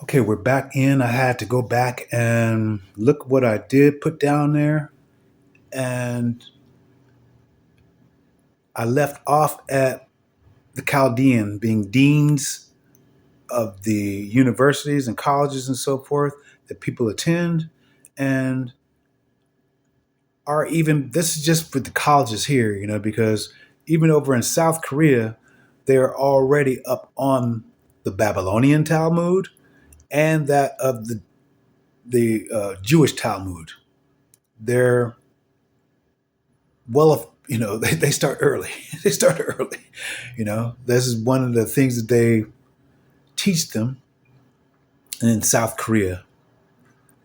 Okay, we're back in. I had to go back and look what I did put down there. And I left off at the Chaldean being deans of the universities and colleges and so forth that people attend. And are even, this is just for the colleges here, because even over in South Korea, they're already up on the Babylonian Talmud and that of the Jewish Talmud. They're well, they start early. They start early. This is one of the things that they teach them in South Korea.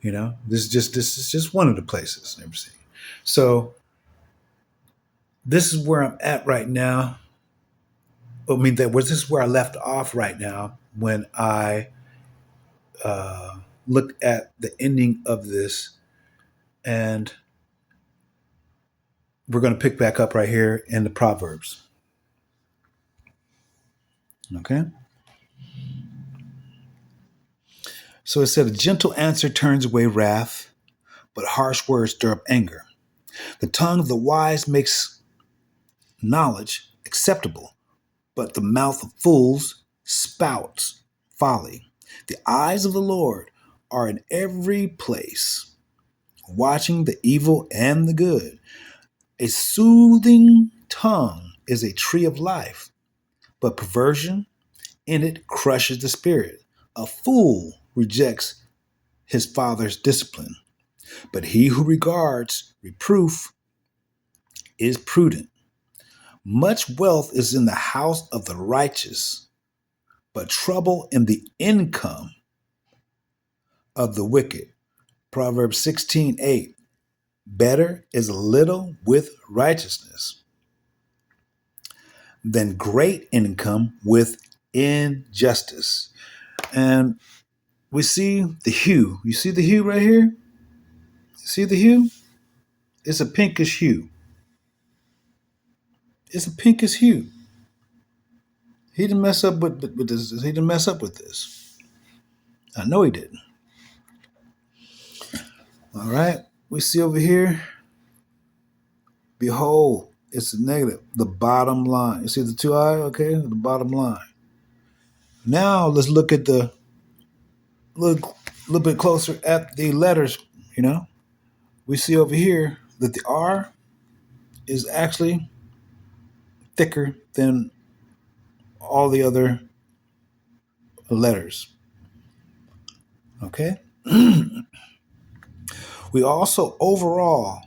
This is just one of the places I've seen. So this is where I'm at right now. I mean, this is where I left off right now when I looked at the ending of this, and we're going to pick back up right here in the Proverbs. Okay. So it said, a gentle answer turns away wrath, but harsh words stir up anger. The tongue of the wise makes knowledge acceptable, but the mouth of fools spouts folly. The eyes of the Lord are in every place, watching the evil and the good. A soothing tongue is a tree of life, but perversion in it crushes the spirit. A fool rejects his father's discipline, but he who regards reproof is prudent. Much wealth is in the house of the righteous, but trouble in the income of the wicked. Proverbs 16:8. Better is a little with righteousness than great income with injustice. And we see the hue. You see the hue right here? See the hue? It's a pinkish hue. It's a pinkish hue. He didn't mess up with this. He didn't mess up with this. I know he didn't. All right. We see over here. Behold, it's a negative. The bottom line. You see the two eye? Okay, the bottom line. Now let's look at little bit closer at the letters. We see over here that the R is actually thicker than all the other letters. Okay. We also overall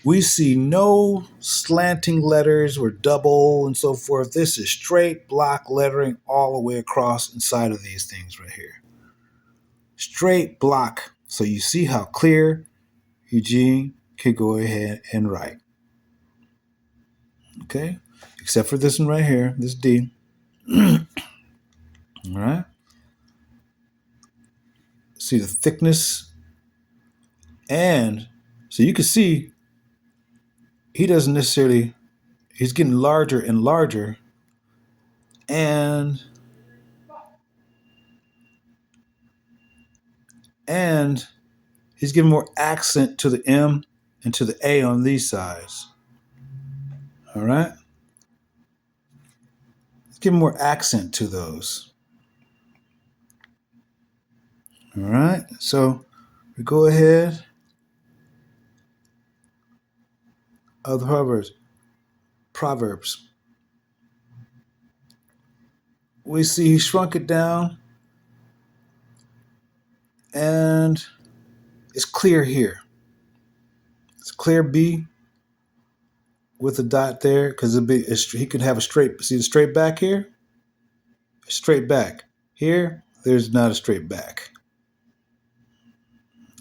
we see no slanting letters or double and so forth. This is straight block lettering all the way across inside of these things right here. Straight block. So you see how clear Eugene could go ahead and write. Okay? Except for this one right here, this D. All right? See the thickness. And so you can see he doesn't necessarily, he's getting larger and larger. And he's giving more accent to the M and to the A on these sides. All right? He's giving more accent to those. All right? So we go ahead. Other Proverbs. We see he shrunk it down. And it's clear here. It's clear B with a dot there because he could have a straight. See the straight back here? Straight back. Here, there's not a straight back.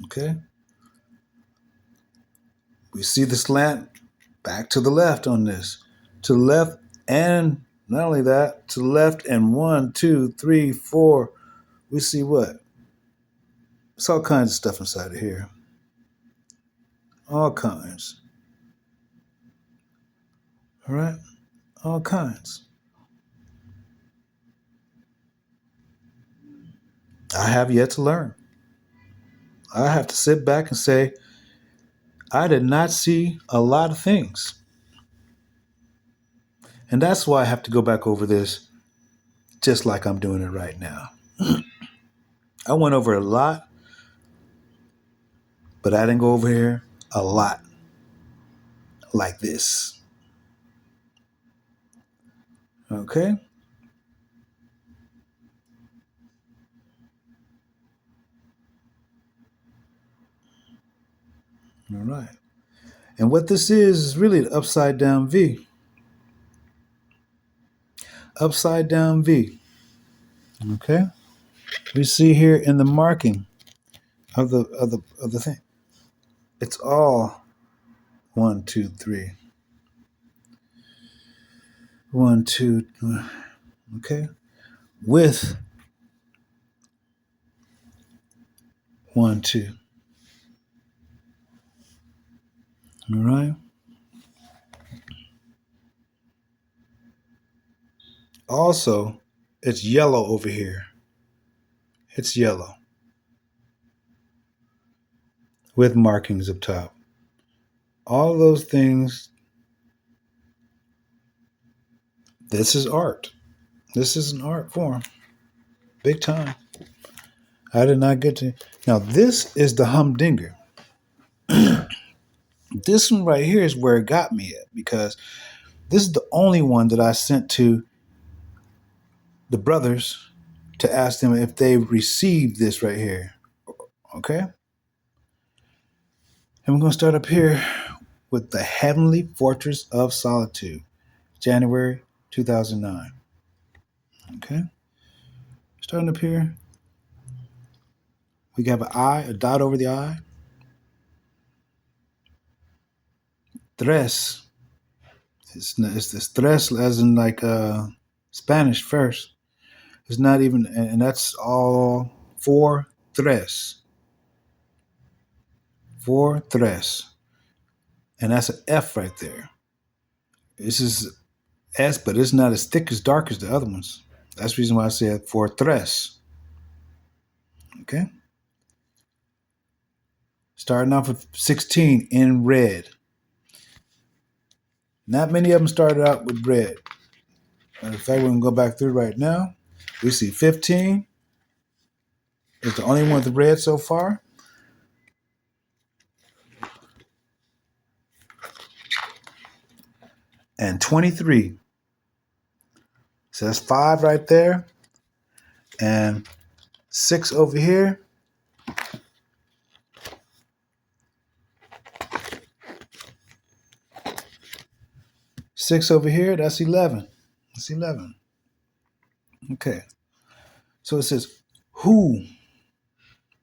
Okay? We see the slant back to the left on this. To the left, and not only that, to the left, and 1, 2, 3, 4. We see what? It's all kinds of stuff inside of here. All kinds. All right? All kinds. I have yet to learn. I have to sit back and say, I did not see a lot of things. And that's why I have to go back over this just like I'm doing it right now. I went over a lot, but I didn't go over here a lot like this. Okay? All right. And what this is really an upside down V. Upside down V. Okay? We see here in the marking of the thing. It's all 1, 2, 3. 1, 2, okay? With 1, 2. All right? Also, it's yellow over here. It's yellow with markings up top. All those things, this is art. This is an art form. Big time. I did not get to. Now, this is the humdinger. This one right here is where it got me at because this is the only one that I sent to the brothers to ask them if they received this right here. Okay? And we're going to start up here with the Heavenly Fortress of Solitude, January 2009. Okay? Starting up here, we have an I, a dot over the I. Tres. It's this tres as in like Spanish first. It's not even, and that's all four tres. Four tres. And that's an F right there. This is S, but it's not as thick as dark as the other ones. That's the reason why I said four tres. Okay? Starting off with 16 in red. Not many of them started out with red. In fact, we're going to go back through right now. We see 15 is the only one with red so far. And 23. So that's 5 right there. And 6 over here. 6 over here, that's 11. That's 11. Okay. So it says, who,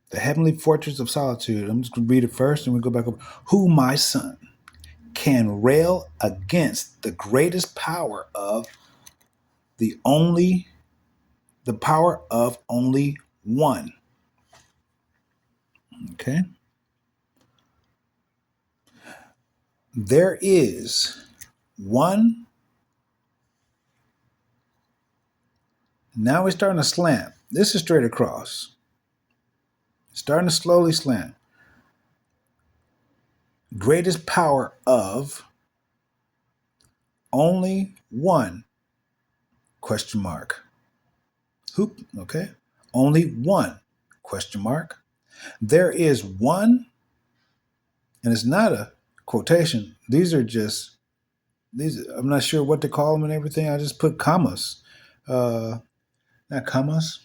the Heavenly Fortress of Solitude, I'm just going to read it first and we go back over. Who, my son, can rail against the greatest power of the power of only one. Okay. There is one. Now we're starting to slant. This is straight across. Starting to slowly slant. Greatest power of only one. Question mark. Hoop. Okay. Only one. Question mark. There is one. And it's not a quotation. These are just these. I'm not sure what to call them and everything. I just put commas. Not commas.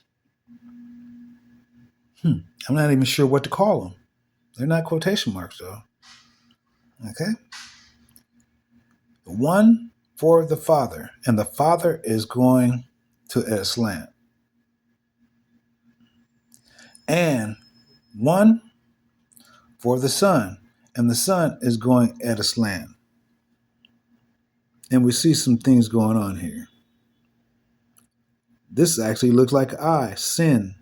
I'm not even sure what to call them. They're not quotation marks though. Okay. One for the Father, and the Father is going to a slant. And one for the Son, and the Son is going at a slant. And we see some things going on here. This actually looks like I, sin.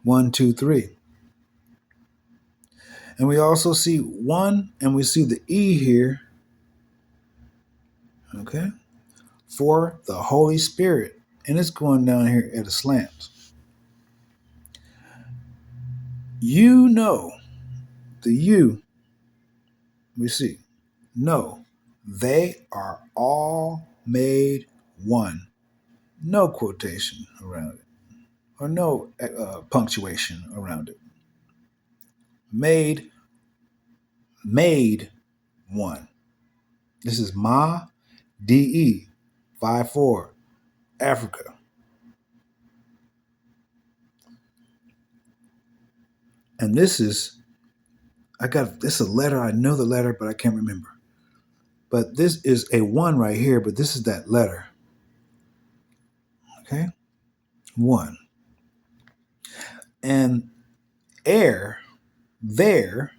1, 2, 3. And we also see 1, and we see the E here. Okay. For the Holy Spirit. And it's going down here at a slant. You know, the you, we see, no, they are all made one. No quotation around it, or no punctuation around it. Made, made one. This is Ma DE 54, Africa. And this is, this is a letter. I know the letter, but I can't remember. But this is a one right here, but this is that letter. Okay? One. And air, their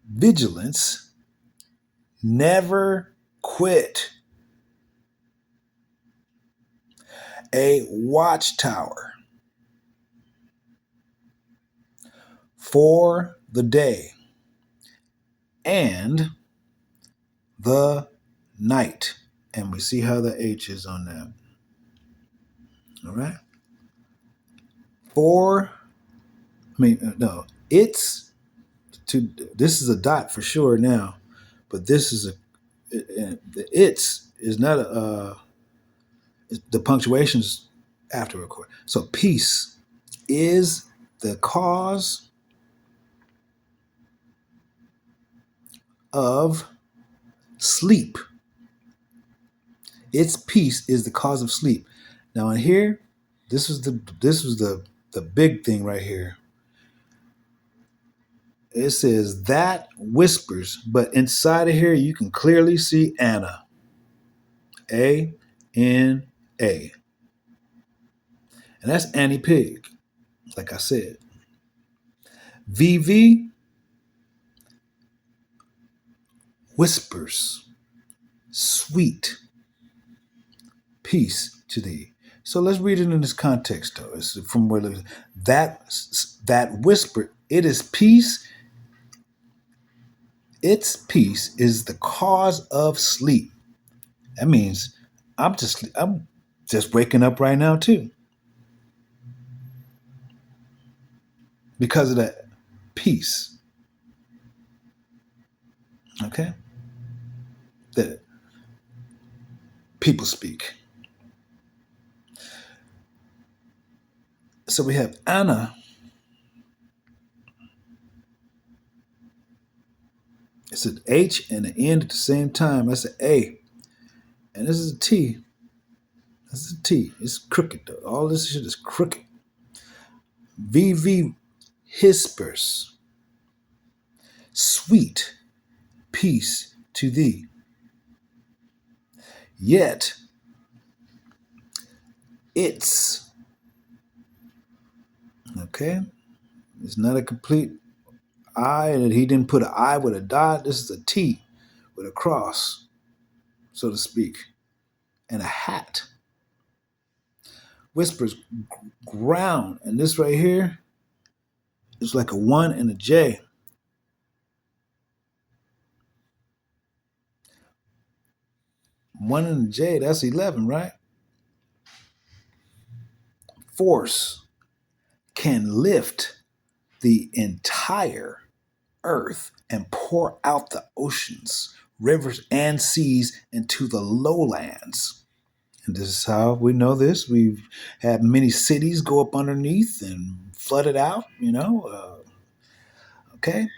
vigilance never quit. A watchtower for the day and the night. And we see how the H is on that. All right? No, it's to, this is a dot for sure now, but this is the it's is not the punctuation's after a chord. So peace is the cause of sleep. Its peace is the cause of sleep. Now in here, this was the big thing right here. It says that whispers, but inside of here you can clearly see Anna. A-N-A. And that's Annie Pig, like I said. VV whispers, sweet peace to thee. So let's read it in this context, though. It's from where that whisper, it is peace. Its peace is the cause of sleep. That means I'm just waking up right now too, because of that peace. Okay, that people speak. So we have Anna. It's an H and an N at the same time. That's an A. And this is a T. This is a T. It's crooked though. All this shit is crooked. VV whispers, sweet peace to thee. Yet it's, okay, it's not a complete I, and he didn't put an I with a dot. This is a T with a cross, so to speak, and a hat. Whispers ground, and this right here is like a 1 and a J. One and a J, that's 11, right? Force can lift the entire earth and pour out the oceans, rivers, and seas into the lowlands. And this is how we know this. We've had many cities go up underneath and flood it out, okay?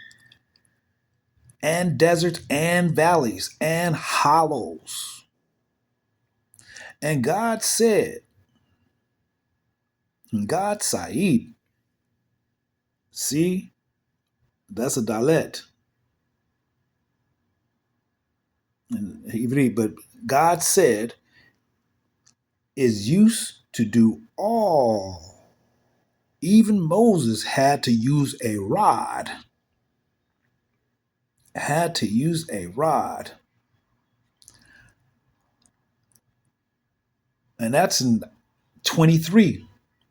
And deserts and valleys and hollows. And God said, and God Said, see, that's a dalet. And Ivri, but God said is used to do all. Even Moses had to use a rod. Had to use a rod. And that's in 23.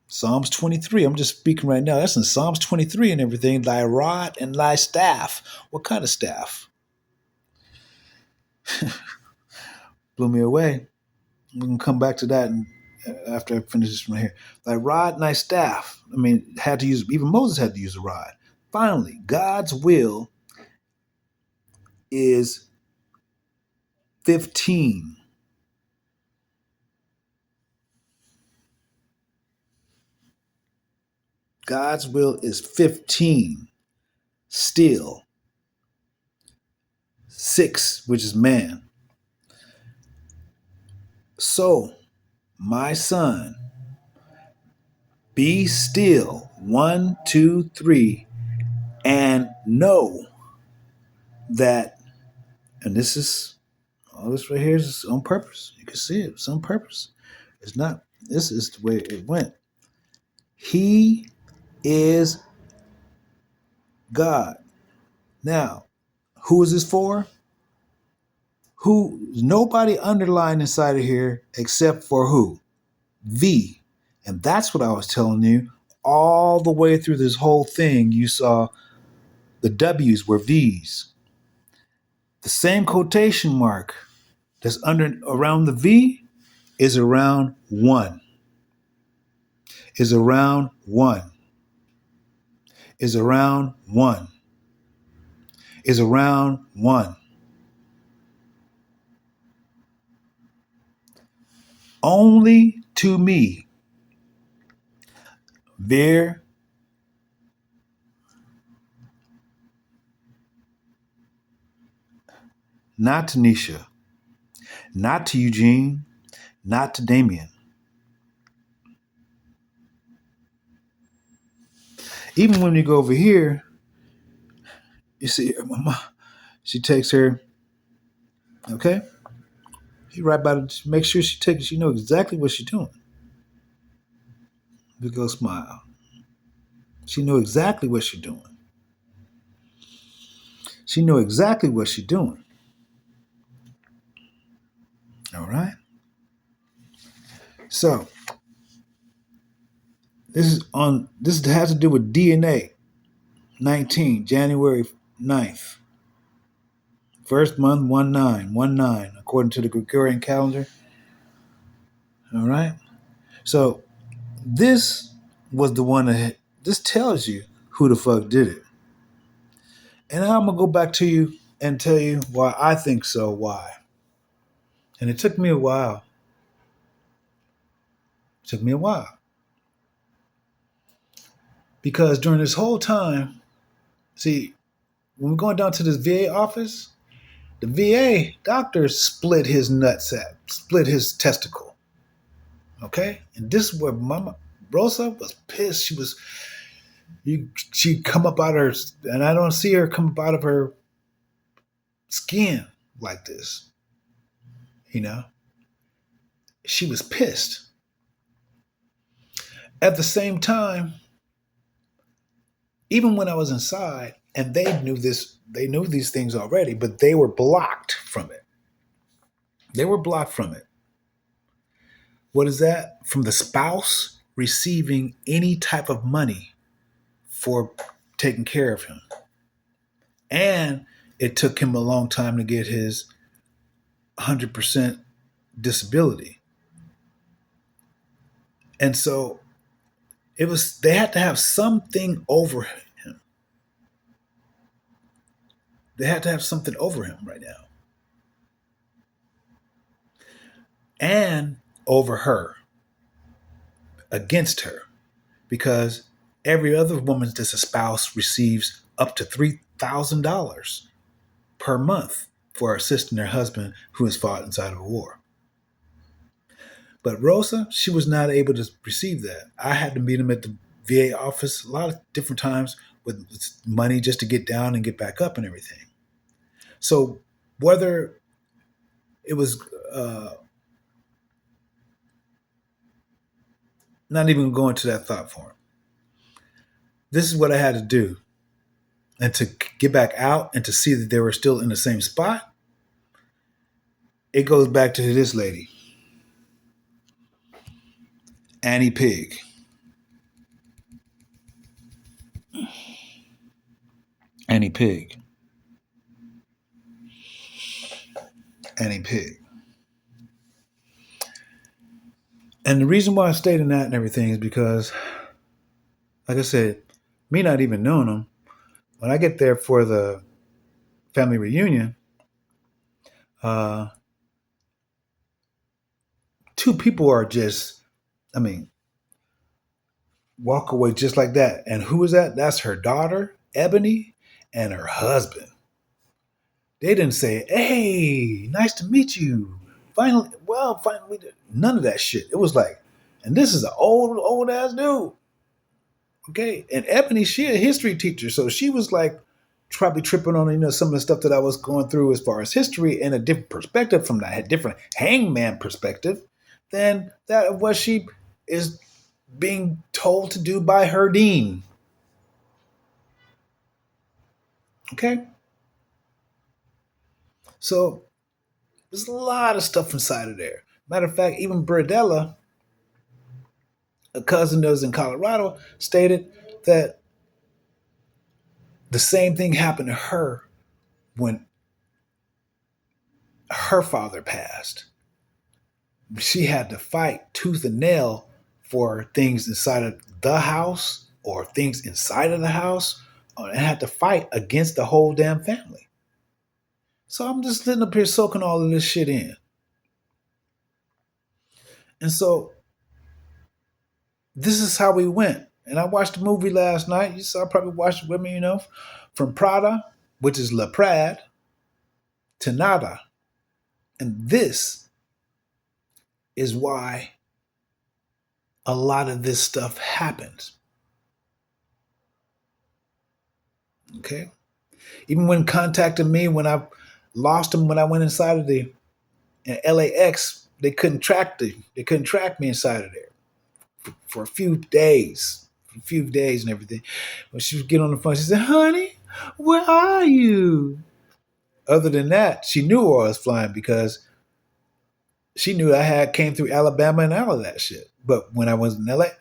Psalms 23. I'm just speaking right now. That's in Psalms 23 and everything. Thy rod and thy staff. What kind of staff? Blew me away. We can come back to that after I finish this from here. Thy rod and thy staff. I mean, had to use, even Moses had to use a rod. Finally, God's will is 15. God's will is 15. Still. 6, which is man. So, my son, be still. 1, 2, 3, and know that, and this is, all this right here is on purpose. You can see it. It's on purpose. It's not, this is the way it went. He is God. Now, who is this for? Who? Nobody underlined inside of here except for who? V. And that's what I was telling you. All the way through this whole thing, you saw the W's were V's. The same quotation mark that's under around the V is around 1. Is around 1. Is around 1. Is around 1. Only to me. V'êR, not to Nisha, not to Eugene, not to Damien. Even when you go over here, you see her mama, she takes her, okay? She right by the, make sure she takes, she knows exactly what she's doing. You go smile. She knew exactly what she's doing. She knew exactly what she's doing. All right? So, this has to do with DNA. 19, January 9th. First month, 1919, according to the Gregorian calendar. All right? So, this was the one that, this tells you who the fuck did it. And I'm going to go back to you and tell you why I think so, why. And it took me a while. It took me a while. Because during this whole time, see, when we're going down to this VA office, the VA doctor split his nutsack, split his testicle. Okay? And this is where Mama Rosa was pissed. She'd come up out of her, and I don't see her come up out of her skin like this. You know? She was pissed. At the same time, even when I was inside, and they knew these things already, but they were blocked from it. They were blocked from it. What is that? From the spouse receiving any type of money for taking care of him. And it took him a long time to get his 100% disability. And so they had to have something over him. They had to have something over him right now. And over her. Against her. Because every other woman that's a spouse receives up to $3,000 per month for assisting their husband who has fought inside of a war. But Rosa, she was not able to receive that. I had to meet him at the VA office a lot of different times with money just to get down and get back up and everything. So whether it was not even going to that thought form. This is what I had to do. And to get back out and to see that they were still in the same spot, it goes back to this lady, Annie Pig. Annie Pig. Annie Pig. And the reason why I stayed in that and everything is because, like I said, me not even knowing them, when I get there for the family reunion, uh, two people are just, I mean, walk away just like that. And who is that? That's her daughter, Ebony, and her husband. They didn't say, "Hey, nice to meet you." Finally, none of that shit. It was like, and this is an old ass dude. Okay, and Ebony, she a history teacher, so she was like probably tripping on some of the stuff that I was going through as far as history and a different perspective from that, a different hangman perspective than that of what she is being told to do by her dean. Okay, so there's a lot of stuff inside of there. Matter of fact, even Burdella, a cousin that was in Colorado, stated that the same thing happened to her when her father passed. She had to fight tooth and nail for things inside of the house or things inside of the house, and had to fight against the whole damn family. So I'm just sitting up here soaking all of this shit in. And so this is how we went. And I watched the movie last night. You saw, I probably watched it with me, from Prada, which is La Prade, to Nada. And this is why a lot of this stuff happens. Okay? Even when contacting me, when I lost them, when I went inside of the LAX, they couldn't track me inside of there for a few days. And everything. When she would get on the phone, she said, "Honey, where are you?" Other than that, she knew where I was flying because she knew I came through Alabama and all of that shit. But when I was in LA,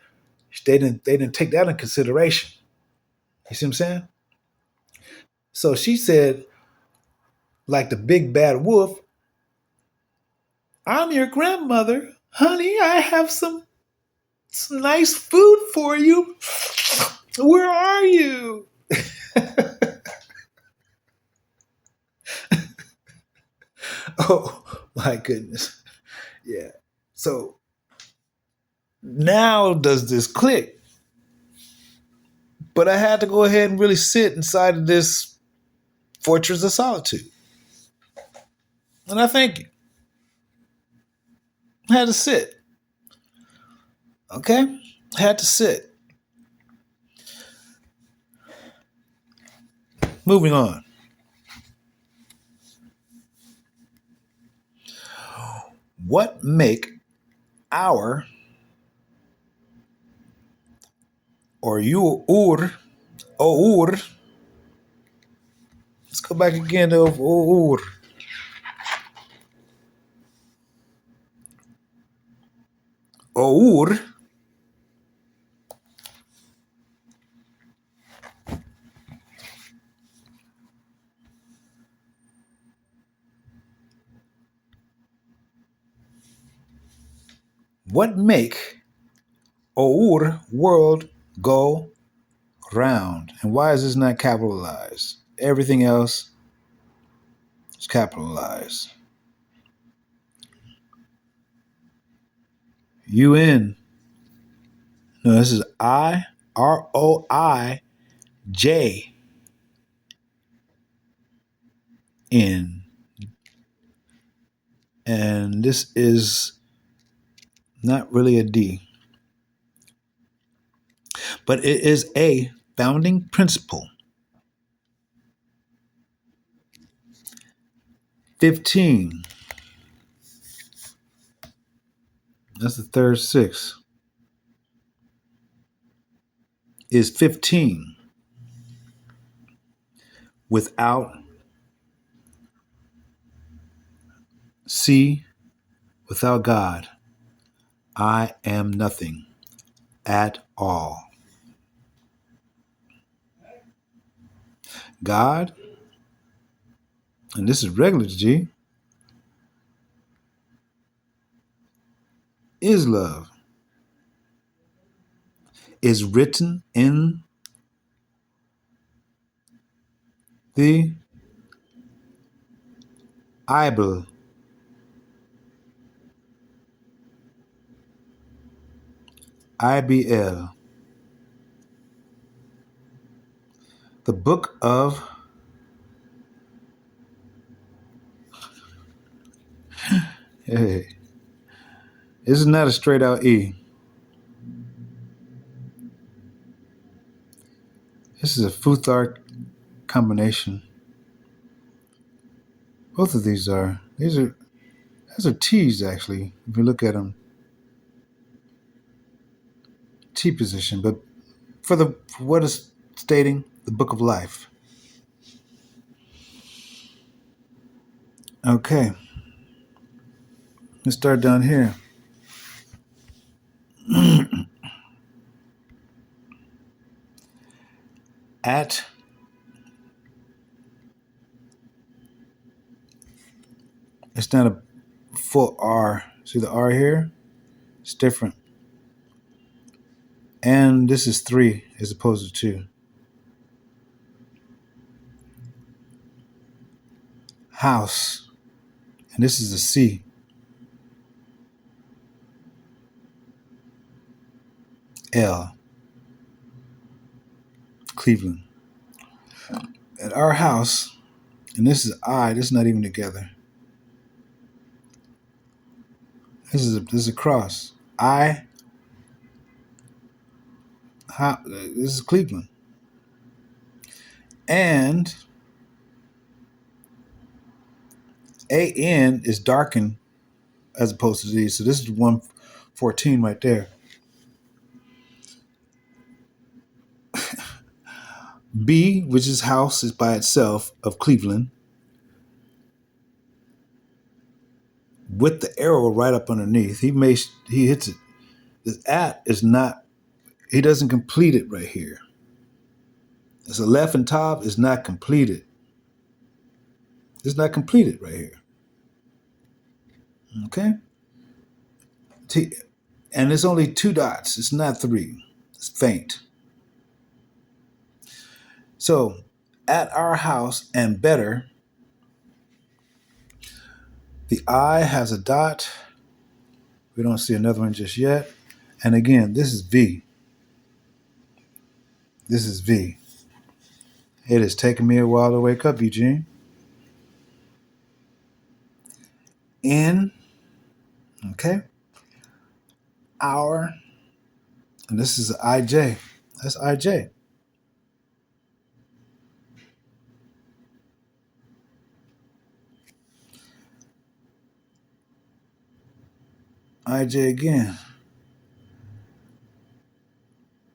they didn't take that in consideration. You see what I'm saying? So she said, like the big bad wolf, "I'm your grandmother. Honey, I have some nice food for you. Where are you?" Oh, my goodness. Yeah. So now does this click? But I had to go ahead and really sit inside of this fortress of solitude. And I thank you. I had to sit. Okay? I had to sit. Moving on. What make our or you or let's go back again to or or what make our world go round? And why is this not capitalized? Everything else is capitalized. UN. No, this is IROIJN. And this is not really a D. But it is a founding principle. 15. That's the third six. Is 15. Without C, without God, I am nothing at all. God, and this is regular G, is love. is written in the Bible. IBL. The book of hey, this is not a straight out E. This is a Futhark combination. Both of these are. These are T's actually. If you look at them, T position. But for what is stating the book of life. Okay. Let's start down here. At it's not a full R. See the R here? It's different. And this is 3 as opposed to 2. House. And this is a C. L. Cleveland. At our house, and this is I, this is not even together. This is a cross. This is Cleveland. And AN is darkened as opposed to Z. So this is 114 right there. B, which is house, is by itself of Cleveland, with the arrow right up underneath. He hits it. This at is not. He doesn't complete it right here. It's a left and top is not completed. It's not completed right here. Okay. And it's only 2 dots. It's not 3. It's faint. So at our house and better, the I has a dot. We don't see another one just yet. And again, this is V. This is V. It has taken me a while to wake up, Eugene. N, okay. Our, and this is IJ. That's IJ. IJ again.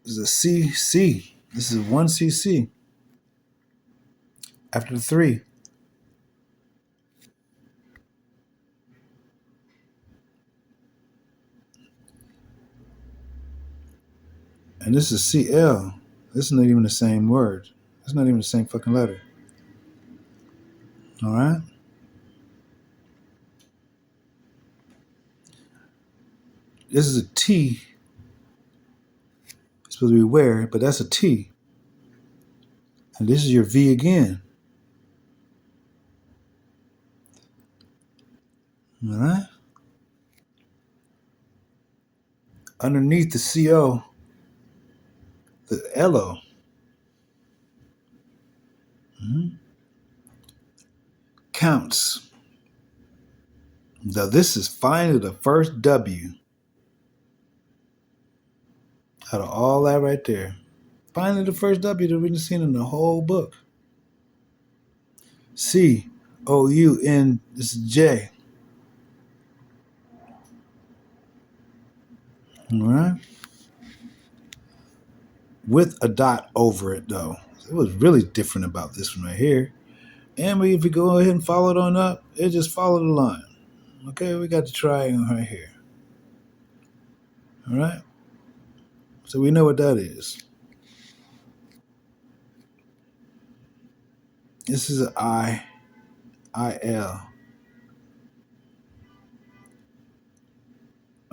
This is a CC. This is 1CC. After the 3. And this is CL. This is not even the same word. It's not even the same fucking letter. All right? This is a T. It's supposed to be where, but that's a T. And this is your V again. All right? Underneath the CO, the LO. Mm-hmm. Counts. Now this is finally the first W out of all that right there. Finally the first W that we've seen in the whole book. COUN, this is J. All right? With a dot over it though. It was really different about this one right here. And if we go ahead and follow it on up, it just followed the line. Okay, we got the triangle right here. All right? So we know what that is. This is an IL.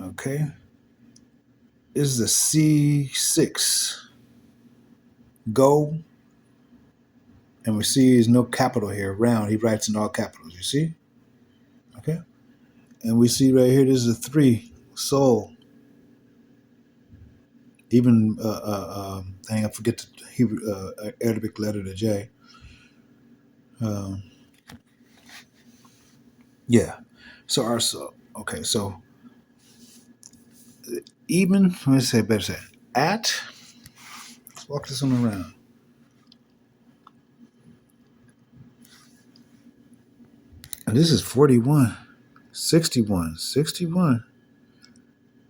Okay? is the C6. Go. And we see there's no capital here. Round. He writes in all capitals. You see? Okay. And we see right here, this is a 3. Soul. Even, dang, I forget the Hebrew, Arabic letter, the J. Yeah. So our soul. Okay. So even, let me say, better say, at, let's walk this one around. And this is 41, 61, 61,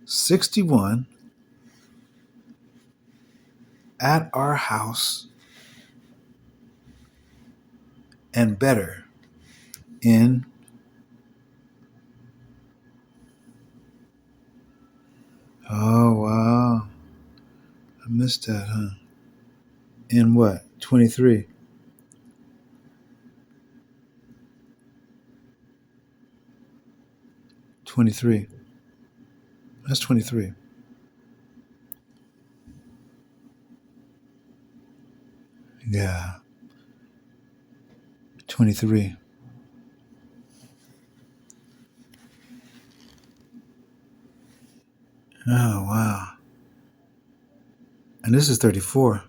61 at our house and better in, oh, wow. I missed that, huh? In what? 23. 23. That's 23. Yeah. 23. Oh, wow. And this is 34,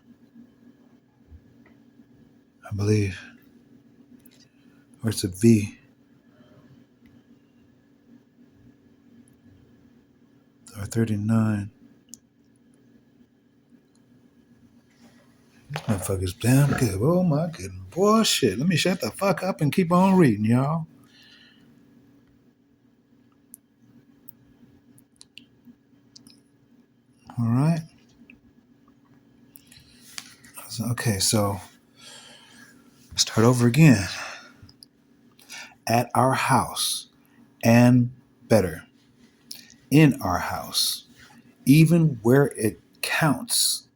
I believe. Or it's a V. Or 39. This motherfucker's damn good. Oh, my goodness. Boy, shit. Let me shut the fuck up and keep on reading, y'all. All right. Okay, so start over again. At our house and better in our house, even where it counts.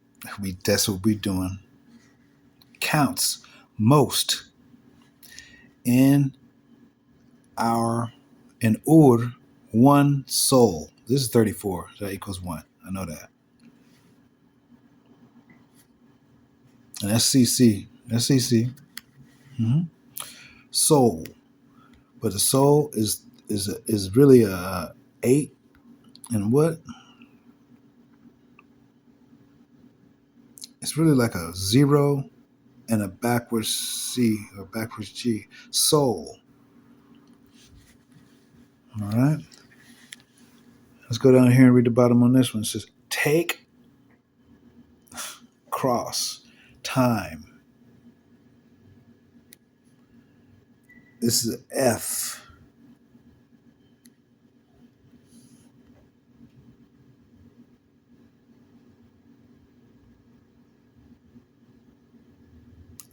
That's what we're doing. Counts most in Ur, one soul. This is 34. So that equals 1. I know that. And that's CC. That's CC. Mm-hmm. Soul. But the soul is really a 8 and what? It's really like a 0 and a backwards C or backwards G. Soul. All right. Let's go down here and read the bottom on this one. It says, take, cross, time. This is F.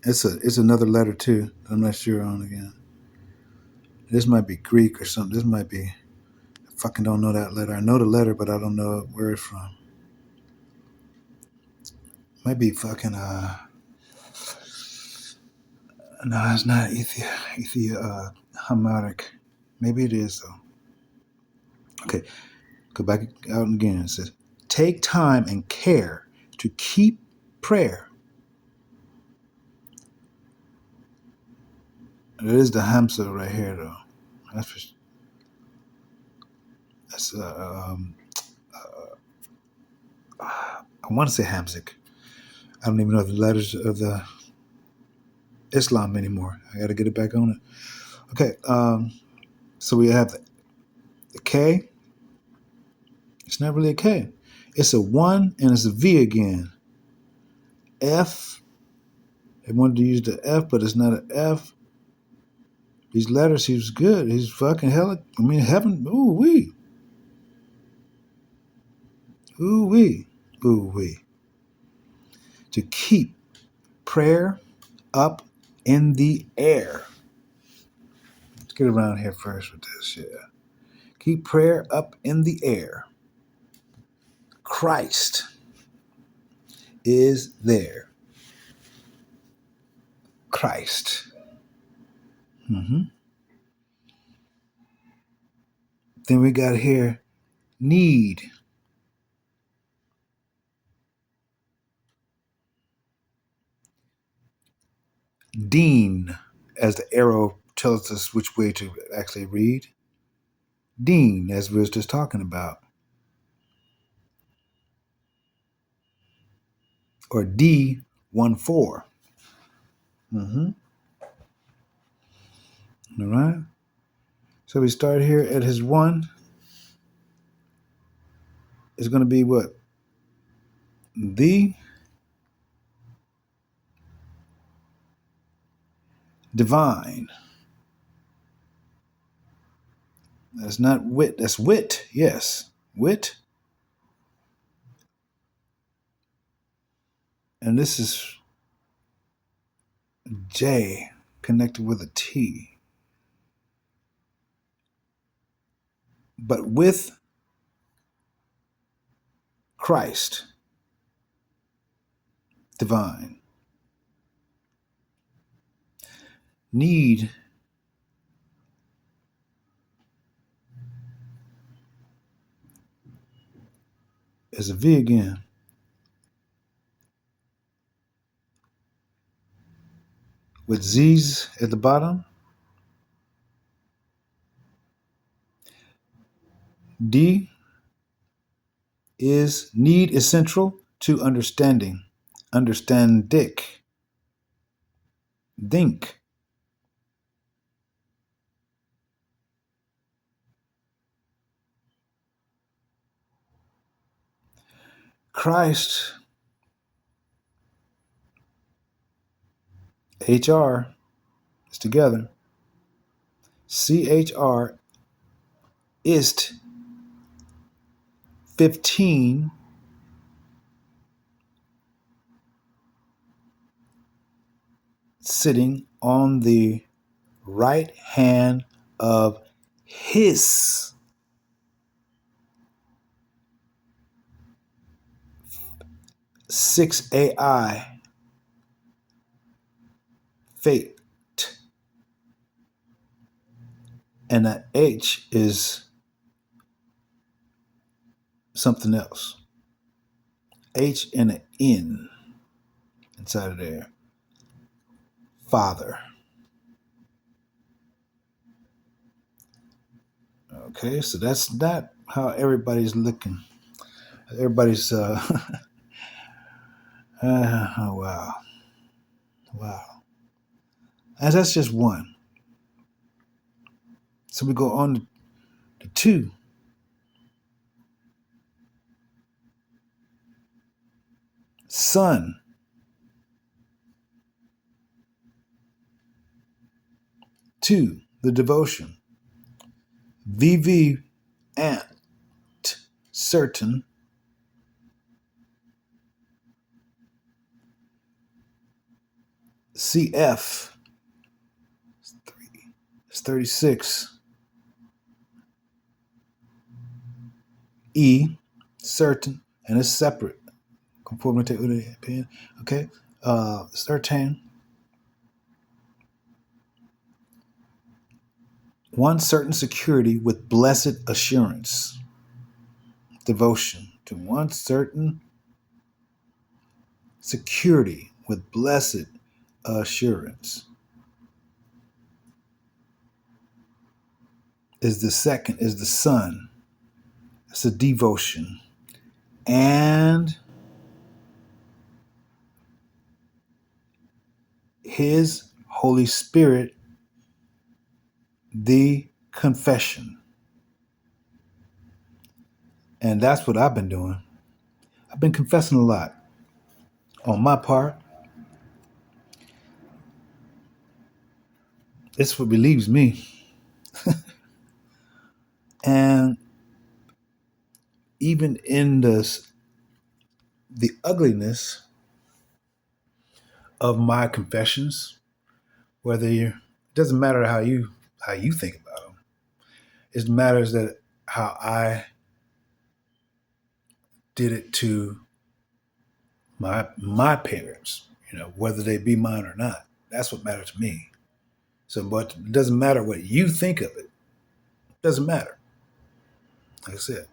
It's another letter too. I'm not sure on again. This might be Greek or something. This might be. I fucking don't know that letter. I know the letter, but I don't know where it's from. Might be fucking. No, it's not Hammadic. Maybe it is though. Okay, go back out again. It says, take time and care to keep prayer. It is the Hamza right here though. That's I want to say Hamzik. I don't even know the letters of the Islam anymore. I got to get it back on it. Okay, so we have the K. It's not really a K. It's a 1 and it's a V again. F. They wanted to use the F, but it's not an F. These letters, he's good. He's fucking hella. I mean, heaven. Ooh wee. Ooh wee. Ooh wee. To keep prayer up in the air. Let's get around here first with this. Yeah. Keep prayer up in the air. Christ is there. Christ. Mm-hmm. Then we got here need. Dean, as the arrow tells us which way to actually read. Dean, as we was just talking about. Or D14. Mm-hmm. All right. So we start here at his 1. It's going to be what? The divine. That's not wit. That's wit. Yes. Wit. And this is J connected with a T. But with Christ. Divine. Need is a V again. With Z's at the bottom. D is need is central to understanding. Understand dick. Think. Christ. HR is together. CHR ist 15 sitting on the right hand of his 6AI fate. And that H is something else. H and an N inside of there. Father. Okay, so that's not how everybody's looking. Everybody's, oh, wow. Wow. And that's just 1. So we go on to 2. Son. 2, the devotion. VV ant certain. CF is 36. E certain, and it's separate. Okay. Certain. 1 certain security with blessed assurance. Devotion to 1 certain security with blessed assurance. Is the second, is the Son. It's a devotion. And his Holy Spirit, the confession. And that's what I've been doing. I've been confessing a lot on my part. It's what relieves me. And even in the ugliness of my confessions, whether it doesn't matter how you think about them. It matters that how I did it to my parents, whether they be mine or not. That's what matters to me. So, but it doesn't matter what you think of it. It doesn't matter. Like I said,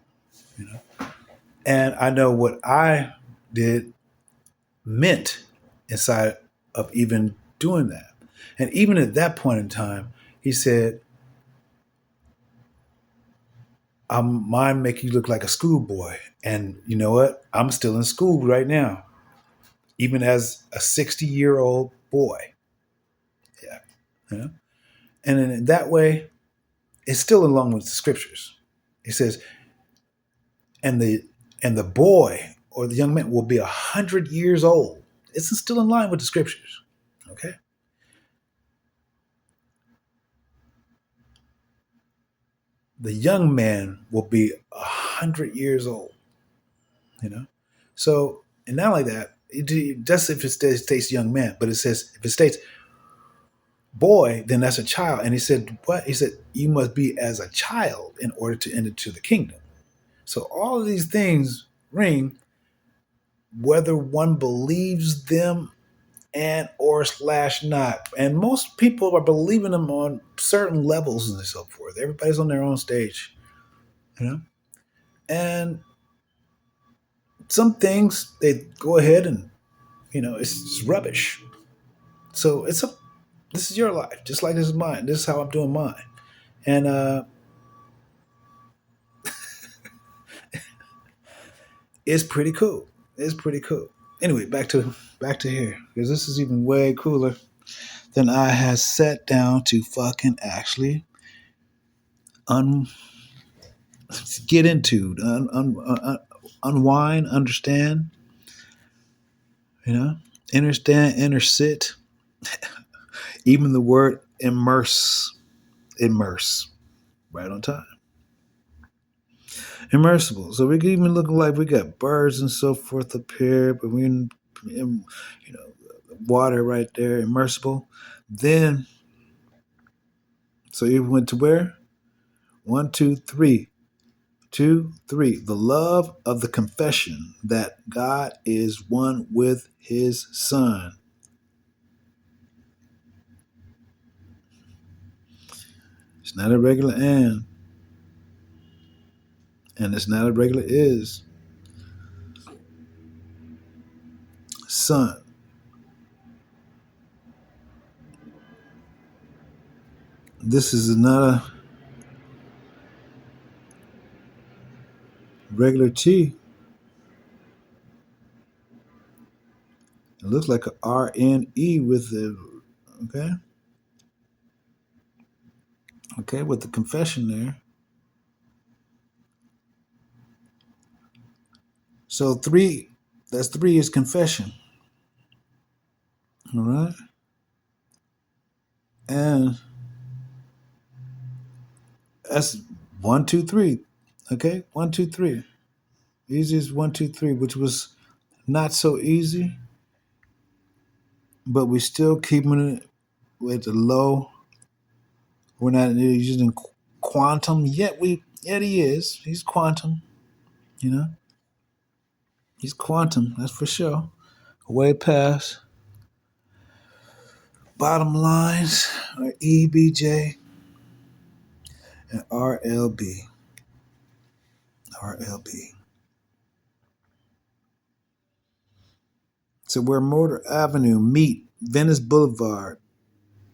And I know what I did meant inside of even doing that. And even at that point in time, he said, I might make you look like a schoolboy. And you know what? I'm still in school right now, even as a 60-year-old boy. Yeah. You know? And in that way, it's still along with the scriptures. It says, and the boy or the young man will be 100 years old. It's still in line with the scriptures. Okay. The young man will be 100 years old. You know. So, and not like that. That's if it states young man, but it says if it states boy, then that's a child. And he said, what? He said, you must be as a child in order to enter to the kingdom. So all of these things ring whether one believes them and or slash not. And most people are believing them on certain levels and so forth. Everybody's on their own stage, you know? And some things they go ahead and, it's just rubbish. So this is your life, just like this is mine. This is how I'm doing mine. And it's pretty cool. It's pretty cool. Anyway, back to here, because this is even way cooler than I had sat down to fucking actually un get into, unwind, understand, understand, intersit. Even the word immerse, right on time. Immersible. So we can even look like we got birds and so forth up here, but water right there, immersible. Then, so you went to where? One, two, three. Two, three. The love of the confession that God is one with his Son. It's not a regular and it's not a regular is. Son. This is not a regular T. It looks like a RNE with the, okay? Okay, with the confession there. So that's three is confession. All right? And that's one, two, three. Okay? One, two, three. Easiest one, two, three, which was not so easy, but we still keeping it with the low. We're not using quantum yet. Yet he is. He's quantum. He's quantum. That's for sure. Way past bottom lines are EBJ and RLB. RLB. So where Motor Avenue meet Venice Boulevard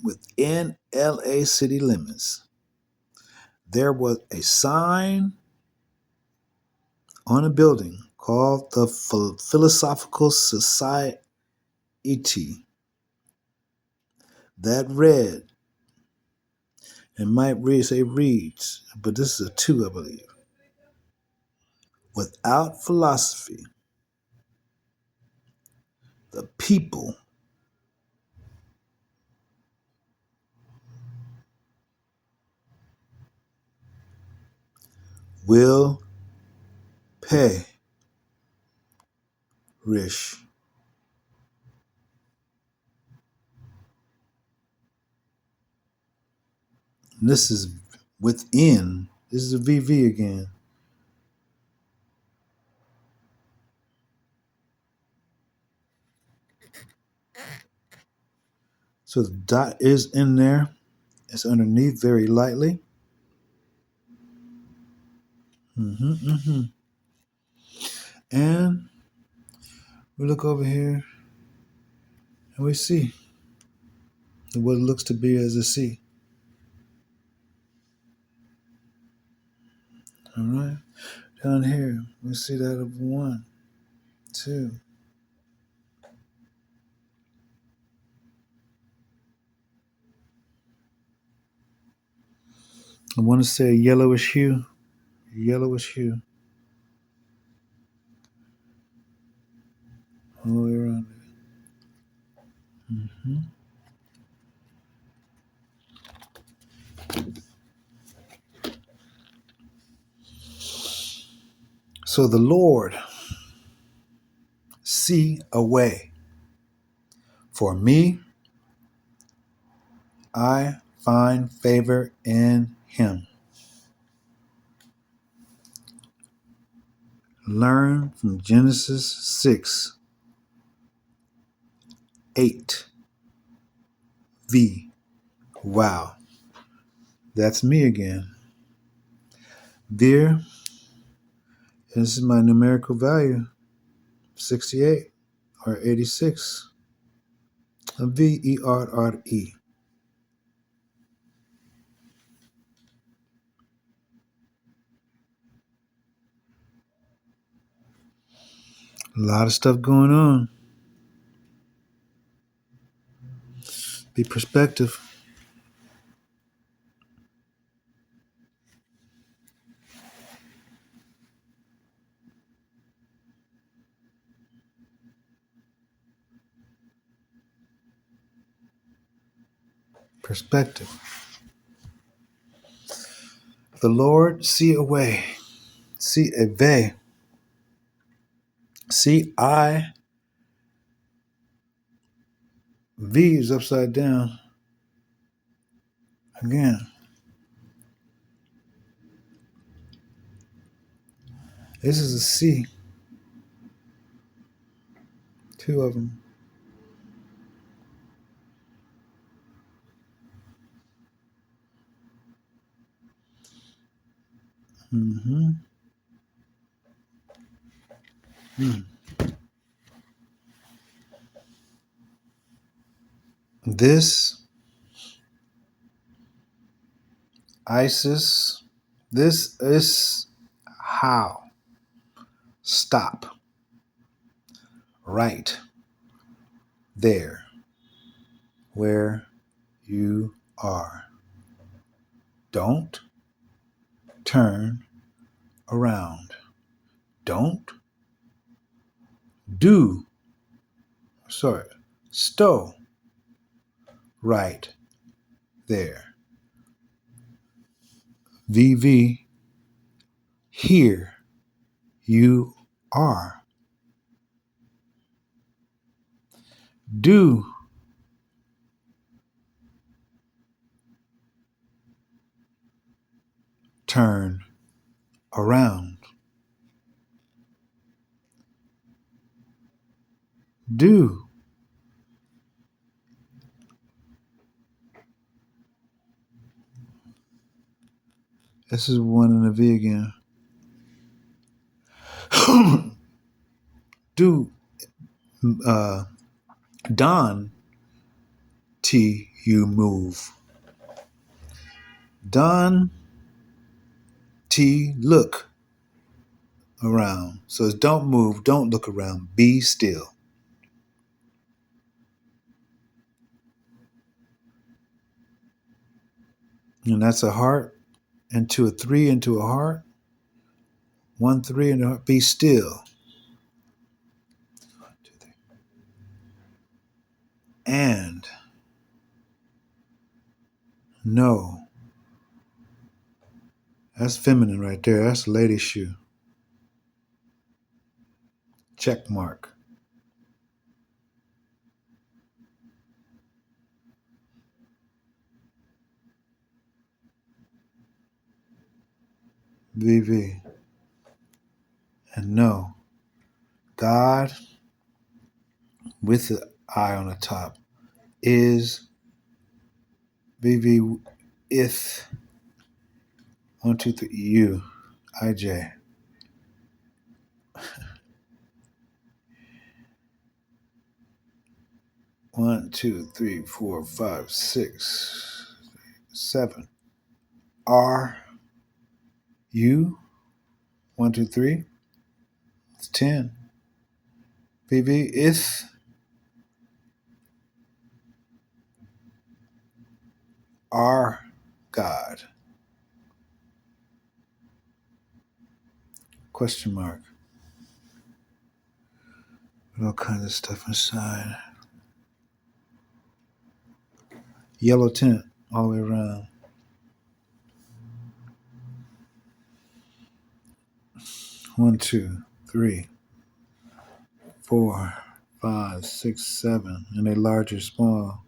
within LA city limits, there was a sign on a building called the Philosophical Society that read, and might say reads, but this is a 2, I believe. Without philosophy, the people will perish. And this is within. This is a VV again. So the dot is in there. It's underneath very lightly. And we look over here and we see what it looks to be as a C. All right. Down here, we see that of 1, 2. I want to say a yellowish hue. Yellowish hue. All the way around it. Mm-hmm. So the Lord see a way. For me, I find favor in him. Learn from Genesis 6, 8. V. Wow. That's me again. There, this is my numerical value, 68 or 86. VERRE. A lot of stuff going on. Be perspective. Perspective. The Lord see a way. See a way. See I. V is upside down. Again. This is a C. 2 of them. Mm-hmm. This ISIS. This is how. Stop. Right there where you are. Don't turn around. Don't do. Stow right there. VV, here you are. Do turn around. Do. This is 1 and a V again. Do Don T you move. Don T look around. So it's don't move, don't look around, be still. And that's a heart into a 3 into a heart. 1, 3 into a heart. Be still. 1, 2, 3. And no. That's feminine right there. That's a lady shoe. Check mark. VV. And no. God with the I on the top is VV if 1, 2, 3 U IJ. 1, 2, 3, 4, 5, 6, 7. R, U, 1, 2, 3. It's 10. PV, is our God? Question mark. All kinds of stuff inside. Yellow tint all the way around. 1, 2, 3, 4, 5, 6, 7. And they large or small.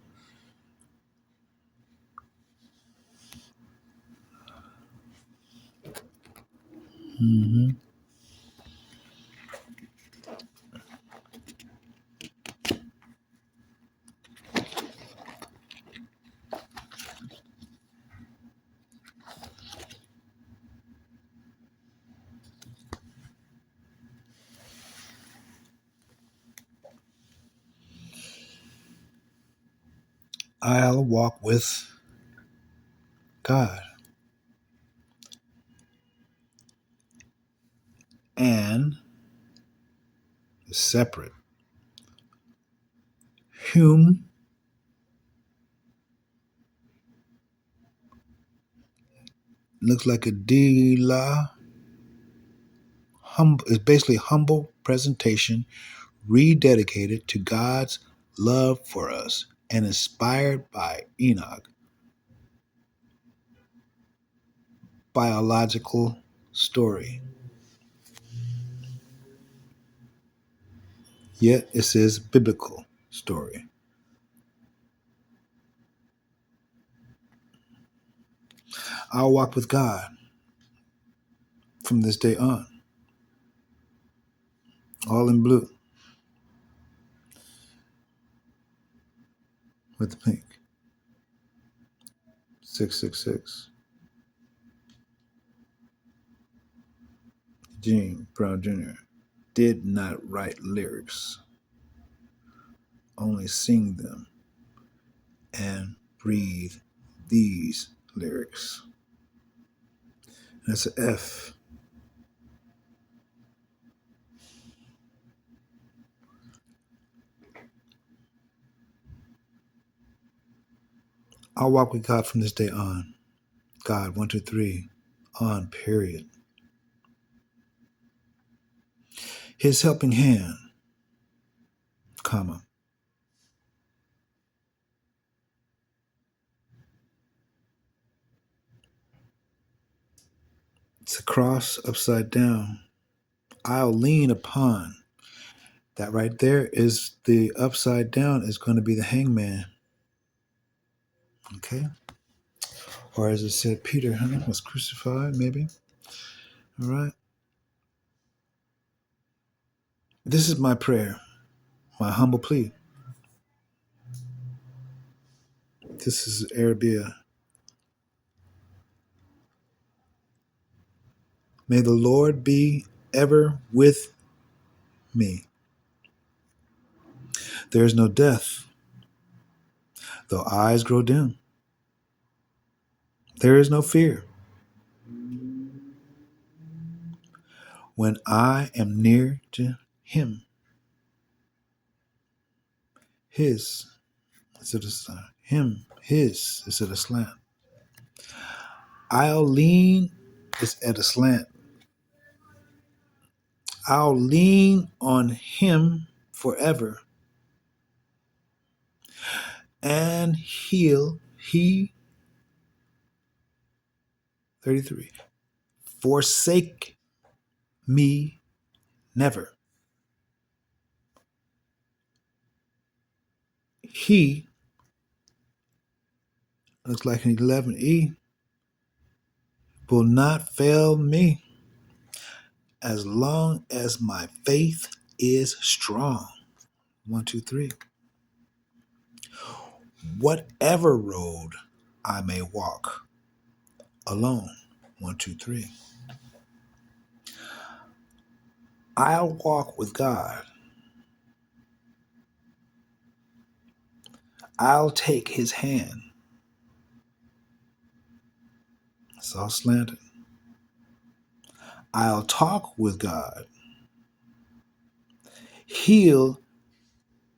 Mm-hmm. I'll walk with God and separate. Whom looks like a D la. Is basically humble presentation rededicated to God's love for us and inspired by Enoch. Biological story. Yet it says biblical story. I'll walk with God from this day on. All in blue with the pink. 666. Eugene Brown Jr. did not write lyrics, only sing them and breathe these lyrics. That's an F. I'll walk with God from this day on. God, 1, 2, 3, on, period. His helping hand, comma. It's a cross upside down. I'll lean upon. That right there is the upside down is going to be the hangman. Okay? Or as it said, Peter was crucified, maybe. All right? This is my prayer, my humble plea. This is Arabia. May the Lord be ever with me. There is no death, though eyes grow dim. There is no fear when I am near to him. His is at a slant. Him, his is at a slant. I'll lean is at a slant. I'll lean on him forever. And he 33, forsake me never. He looks like an 11E will not fail me as long as my faith is strong. 1, 2, 3. Whatever road I may walk alone. 1, 2, 3. I'll walk with God I'll take his hand. It's all slanted. I'll talk with God. He'll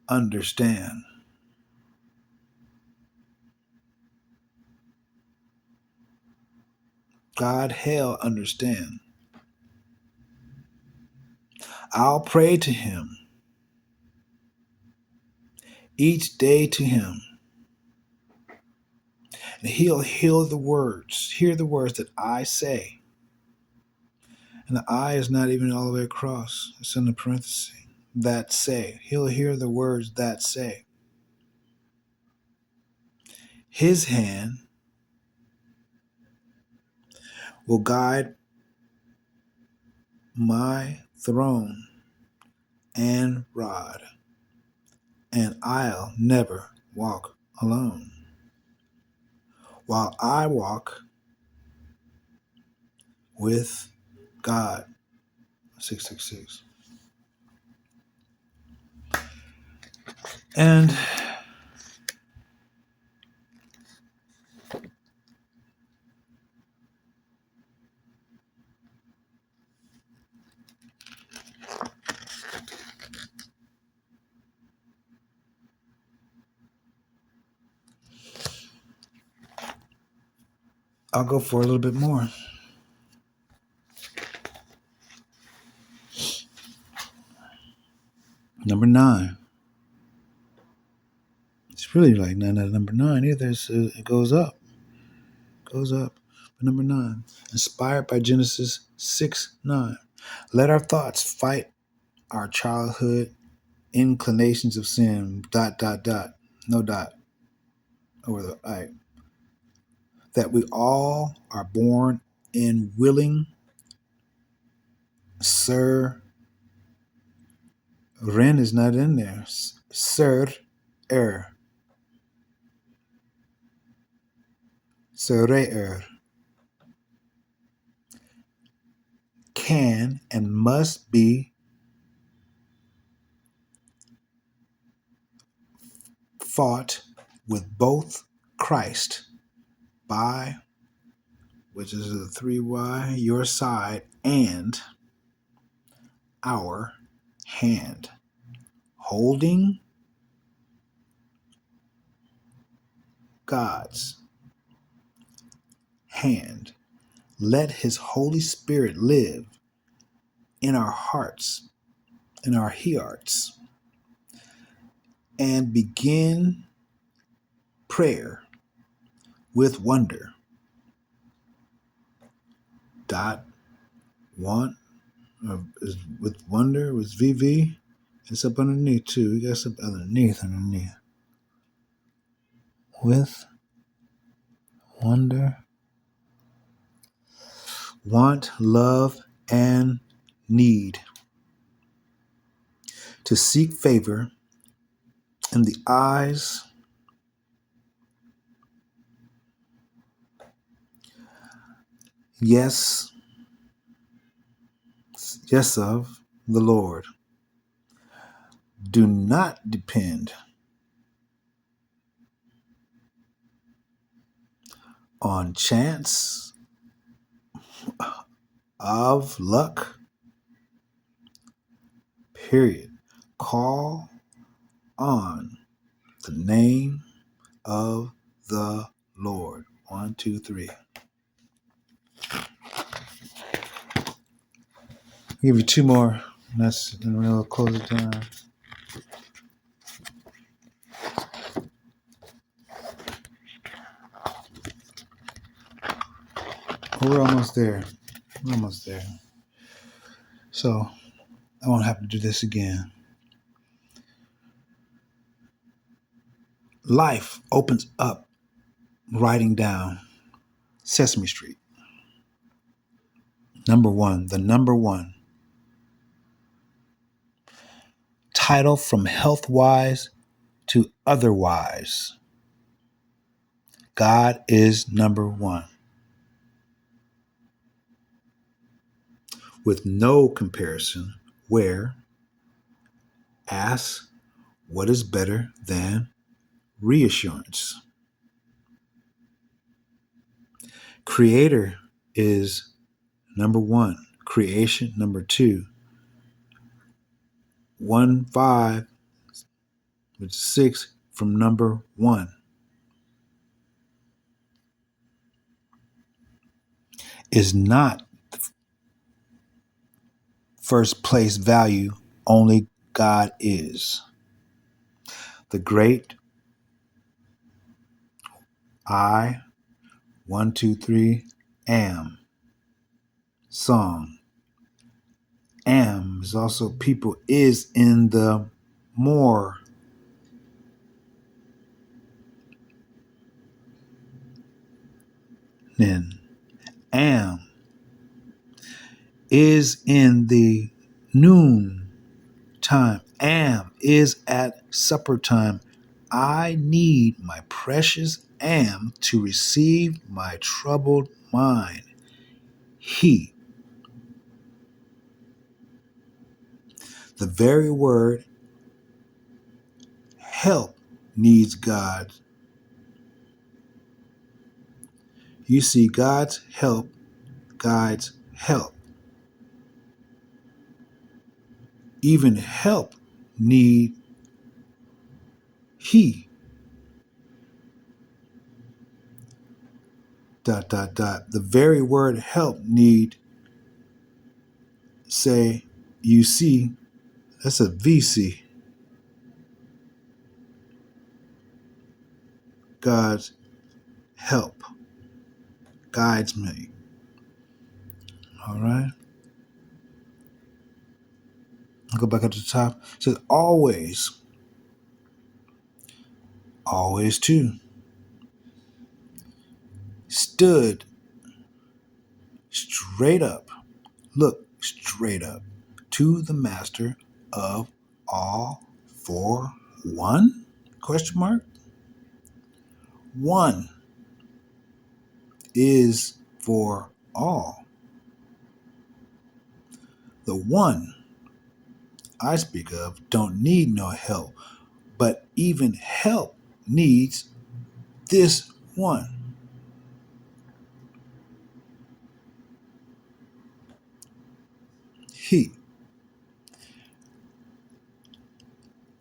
understand. God, hell, understand. I'll pray to him each day to him, and he'll hear the words that I say. And the I is not even all the way across. It's in the parenthesis. That say. He'll hear the words that say. His hand will guide my throne and rod, and I'll never walk alone. While I walk with God. 666. And I'll go for a little bit more. Number 9. It's really like not number 9 either. It goes up. Goes up. But number 9. Inspired by Genesis 6:9. Let our thoughts fight our childhood inclinations of sin. ... No dot over the I. That we all are born in willing Sir Ren is not in there. Sir Er. Sir can and must be fought with both Christ by, which is a 3Y, your side, and our hand. Holding God's hand. Let his Holy Spirit live in our hearts, in our hearts, and begin prayer with wonder. Dot want is with wonder with VV. It's up underneath too. We got some underneath. With wonder, want, love, and need. To seek favor in the eyes yes of the Lord. Do not depend on chance of luck. Period. Call on the name of the Lord. 1, 2, 3. I'll give you 2 more. And we'll close it down. We're almost there. So I won't have to do this again. Life opens up writing down Sesame Street. Number 1. The number 1. Title from health-wise to otherwise. God is number 1. With no comparison, where ask what is better than reassurance. Creator is number one. Creation, number two. 1-5, which is 6 from number one. Is not first place value, only God is. The great I, 1, 2, 3, am song. Am is also people, is in the more. Then am is in the noon time. Am is at supper time. I need my precious am to receive my troubled mind. He, the very word help, needs God. You see, God's help guides help. Even help need he. ... The very word help need, say, you see, that's a VC. God's help guides me. All right. I'll go back up to the top. It says always too. Stood straight up. Look straight up to the master of all for one? Question mark. One is for all. The one I speak of don't need no help, but even help needs this one. He,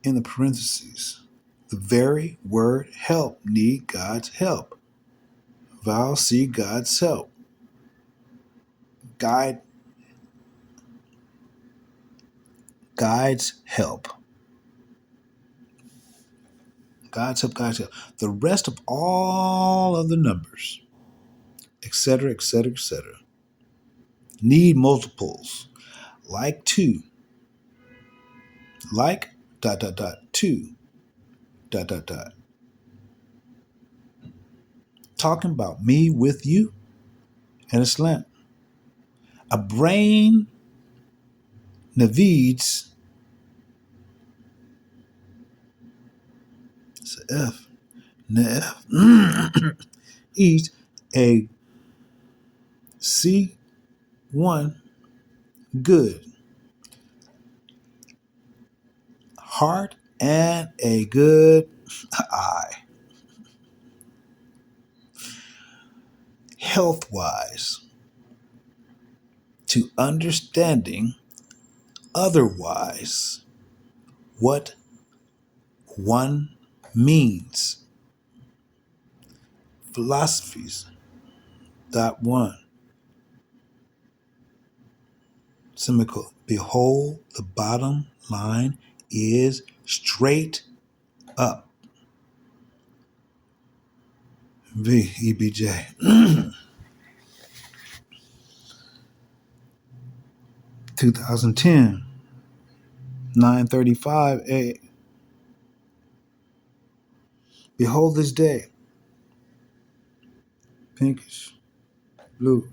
in the parentheses, the very word help need God's help. Vowel see God's help. Guides help. God's help, God's help. The rest of all of the numbers, etc., etc., etc., need multiples. Like two. Like ... two ... Talking about me with you and a slant. A brain needs, it's an F, eat a C1 good heart and a good eye. Health-wise, to understanding otherwise what one means. Philosophies. .1. Semicolon. Behold, the bottom line is straight up. V'êN2. 2010. 9:35 a. Behold this day. Pinkish. Blue.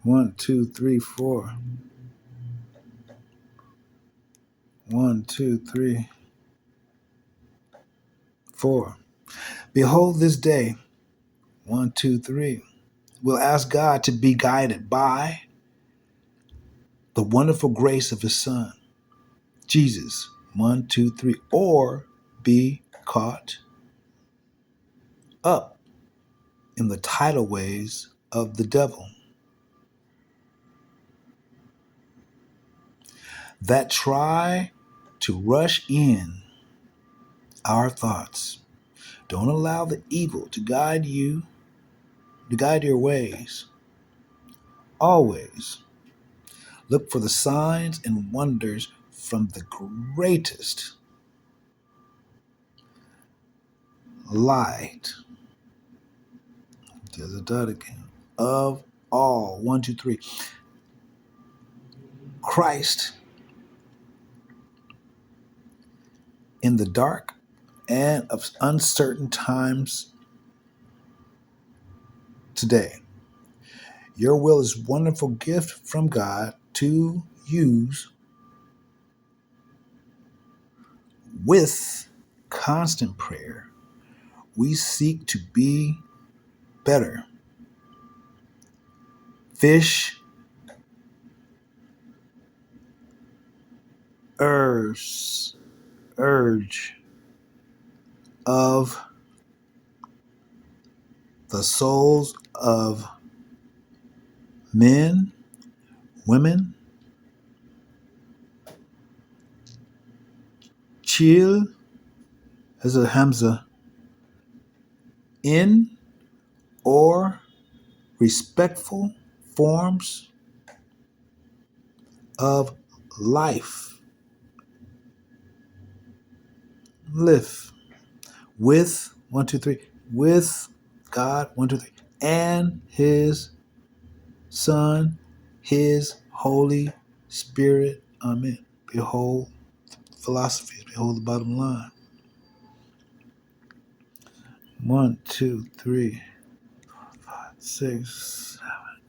1, 2, 3, 4. 1, 2, 3, 4. Behold this day. 1, 2, 3. We'll ask God to be guided by the wonderful grace of his son, Jesus. 1, 2, 3. Or be caught up in the tidal waves of the devil that try to rush in our thoughts. Don't allow the evil to guide your ways. Always look for the signs and wonders from the greatest light. There's a dot again. Of all. 1, 2, 3. Christ in the dark and of uncertain times today. Your will is a wonderful gift from God to use with constant prayer. We seek to be better. Fish, urge of the souls of men, women, chill as a Hamza, in or respectful forms of life. Live with 1, 2, 3, with God 1, 2, 3, and His Son, His Holy Spirit. Amen. Behold philosophy. Behold the bottom line. 1, 2, 3, 5, 6,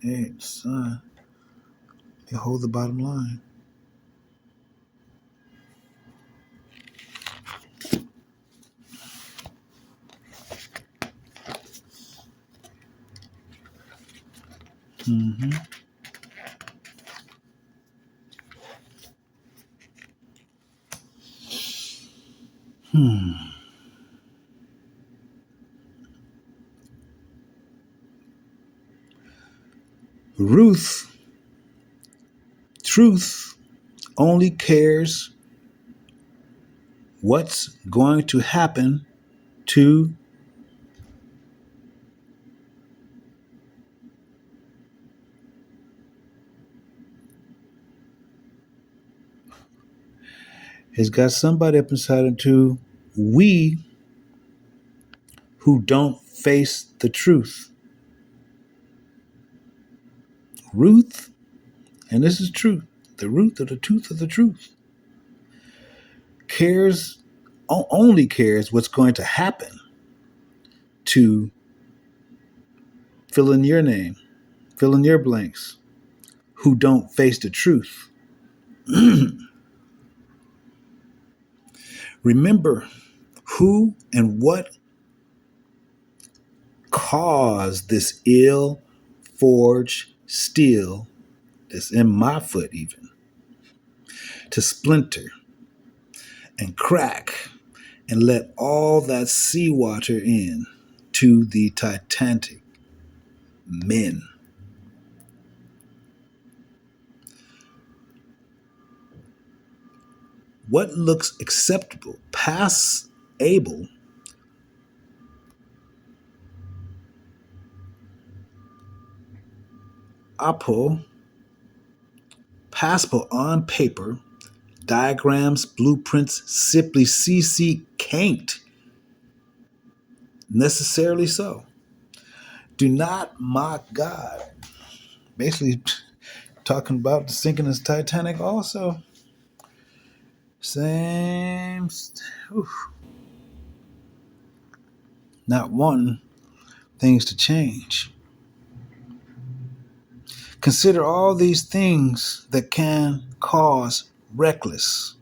7, 8. Son. Behold the bottom line. Mm-hmm. Truth only cares what's going to happen to has got somebody up inside him too. We who don't face the truth. Ruth, and this is truth, the root of the tooth of the truth, only cares what's going to happen to fill in your name, fill in your blanks, who don't face the truth. Remember who and what caused this ill forged steel that's in my foot even to splinter and crack and let all that seawater in to the Titanic men. What looks acceptable, passable, passable on paper, diagrams, blueprints, simply CC can't necessarily so. Do not mock God. Basically talking about the sinking of the Titanic also. Same. Not wanting things to change. Consider all these things that can cause reckless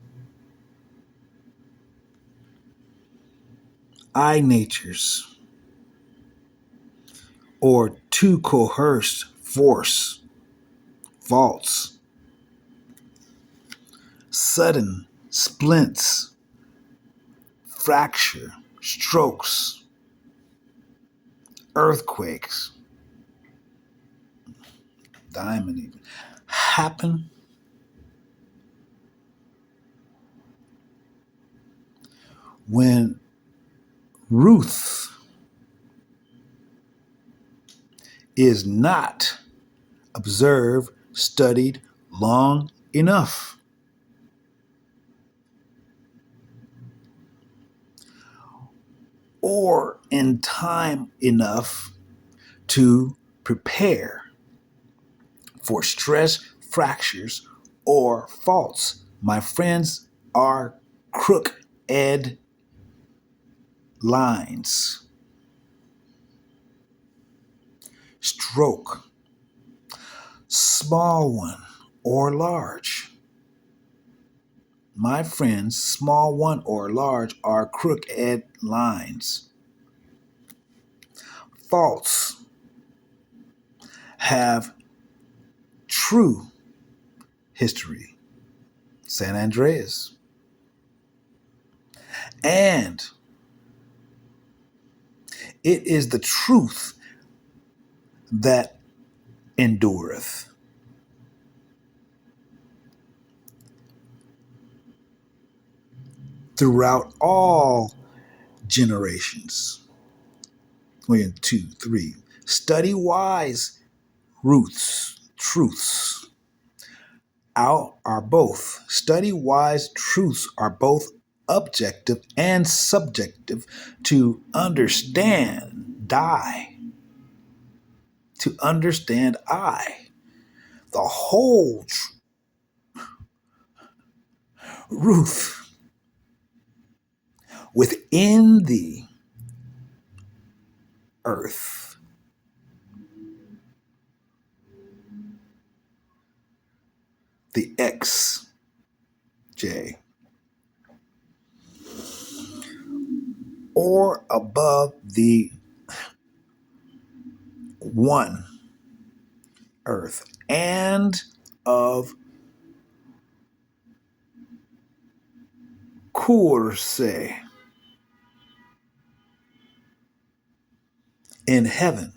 eye natures or too coerced faults, sudden splints, fracture, strokes, earthquakes, diamond even, happen when Ruth is not observed, studied long enough. Or in time enough to prepare for stress, fractures, or faults. My friends are crooked lines. Stroke, small one or large. My friends, small one or large, are crooked lines. Faults have true history. San Andreas. And it is the truth that endureth. Throughout all generations. 1, 2, 3. Study wise truths out are both. Study wise truths are both objective and subjective to understand to understand I. The whole truth within the earth. The XJ. Or above the one earth and of course in heaven.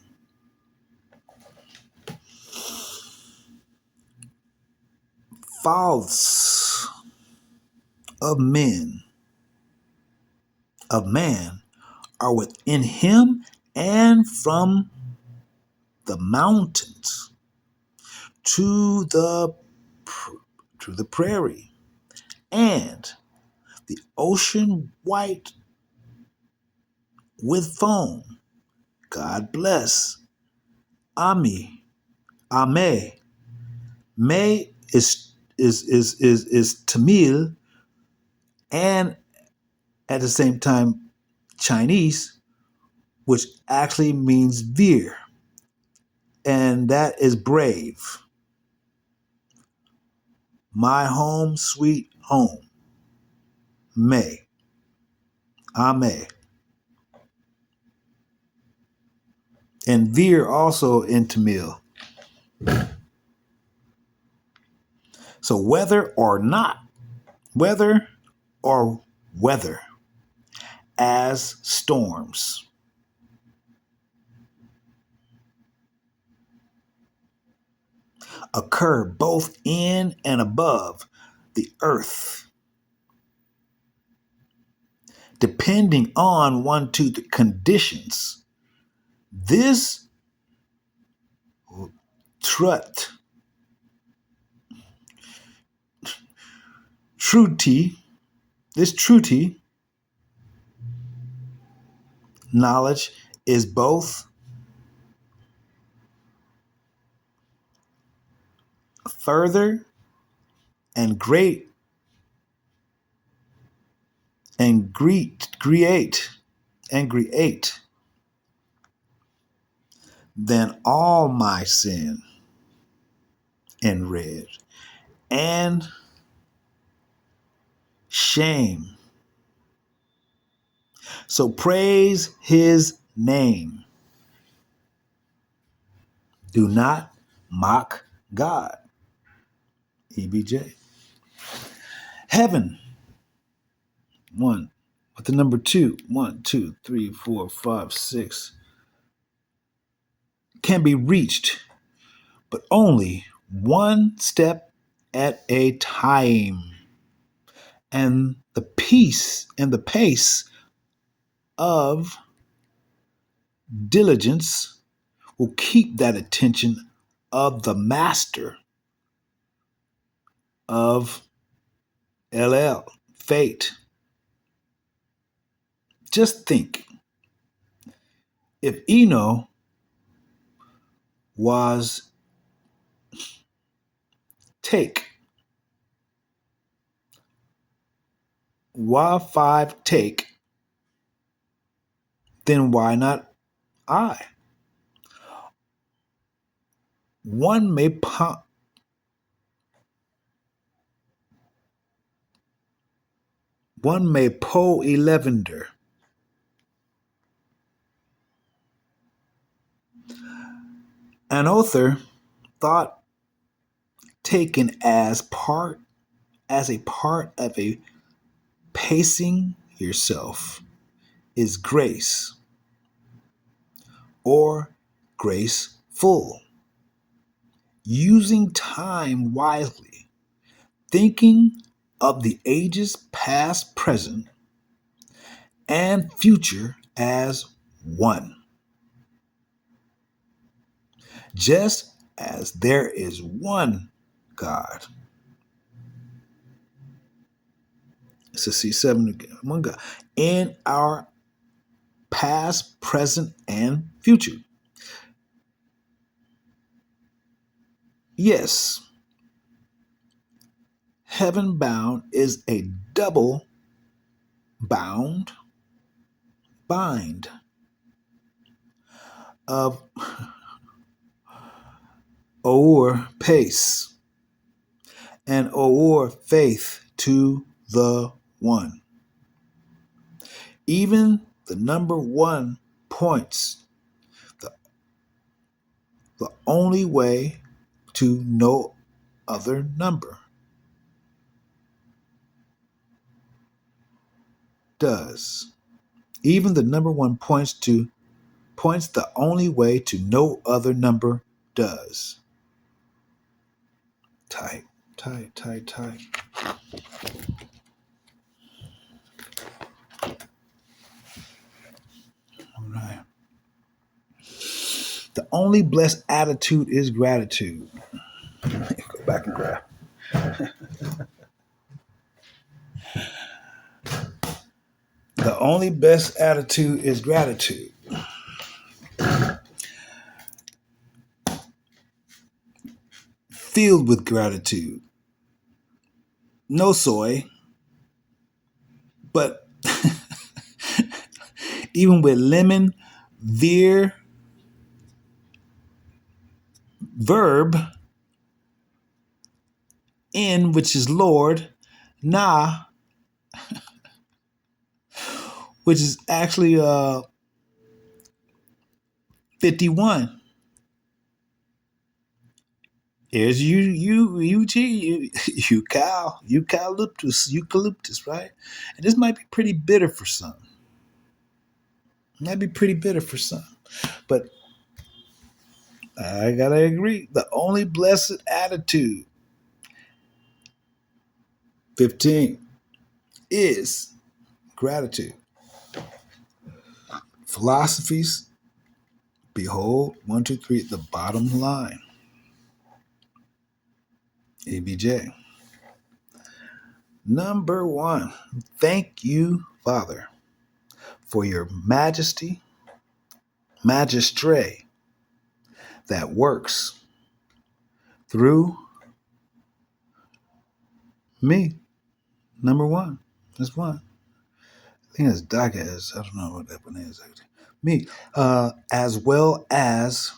Faults of man, are within him and from the mountains to the prairie and the ocean white with foam. God bless. Ami, Ame. May is Tamil and at the same time Chinese, which actually means veer, and that is brave. My home, sweet home. May. Ame. And veer also in Tamil. So whether or not, whether or weather as storms. Occur both in and above the earth, depending on one to the conditions. This truty knowledge is both further and great and create than all my sin in red and shame. So praise his name. Do not mock God. EBJ. Heaven 1. With the number 2, 1, 2, 3, 4, 5, 6, can be reached, but only one step at a time. And the pace of diligence will keep that attention of the master of LL, fate. Just think, if Eno was take, why 5 take, then why not I? One may po 11. An author thought taken as a part of a pacing yourself is grace or graceful. Using time wisely, thinking of the ages past, present, and future as one. Just as there is one God. It's a C7 again. One God. In our past, present, and future. Yes, heaven bound is a double bind of or pace and or faith to the one. Even the number 1 points the only way to no other number does. Even the number 1 points the only way to no other number does. Tight. All right. The only blessed attitude is gratitude. Go back and grab. The only best attitude is gratitude. Filled with gratitude. No soy, but even with lemon, verb, in, which is Lord, na, which is actually 51. Here's Eugene, eucalyptus, right? And this might be pretty bitter for some. But I gotta agree. The only blessed attitude, 15, is gratitude. Philosophies, behold, 1, 2, 3, the bottom line. ABJ. Number 1, thank you, Father, for your majesty, magistre, that works through me. Number 1. That's 1. I think that's Dagas. I don't know what that one is. Me. As well as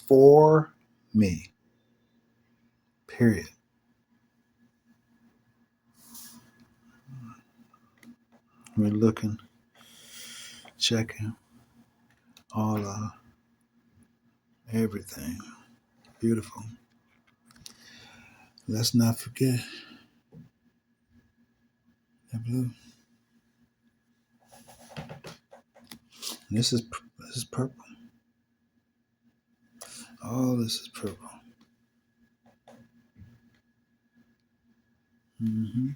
for me. Period. We're looking, checking all everything. Beautiful. Let's not forget That blue. And this is purple. All this is purple. Mm-hmm.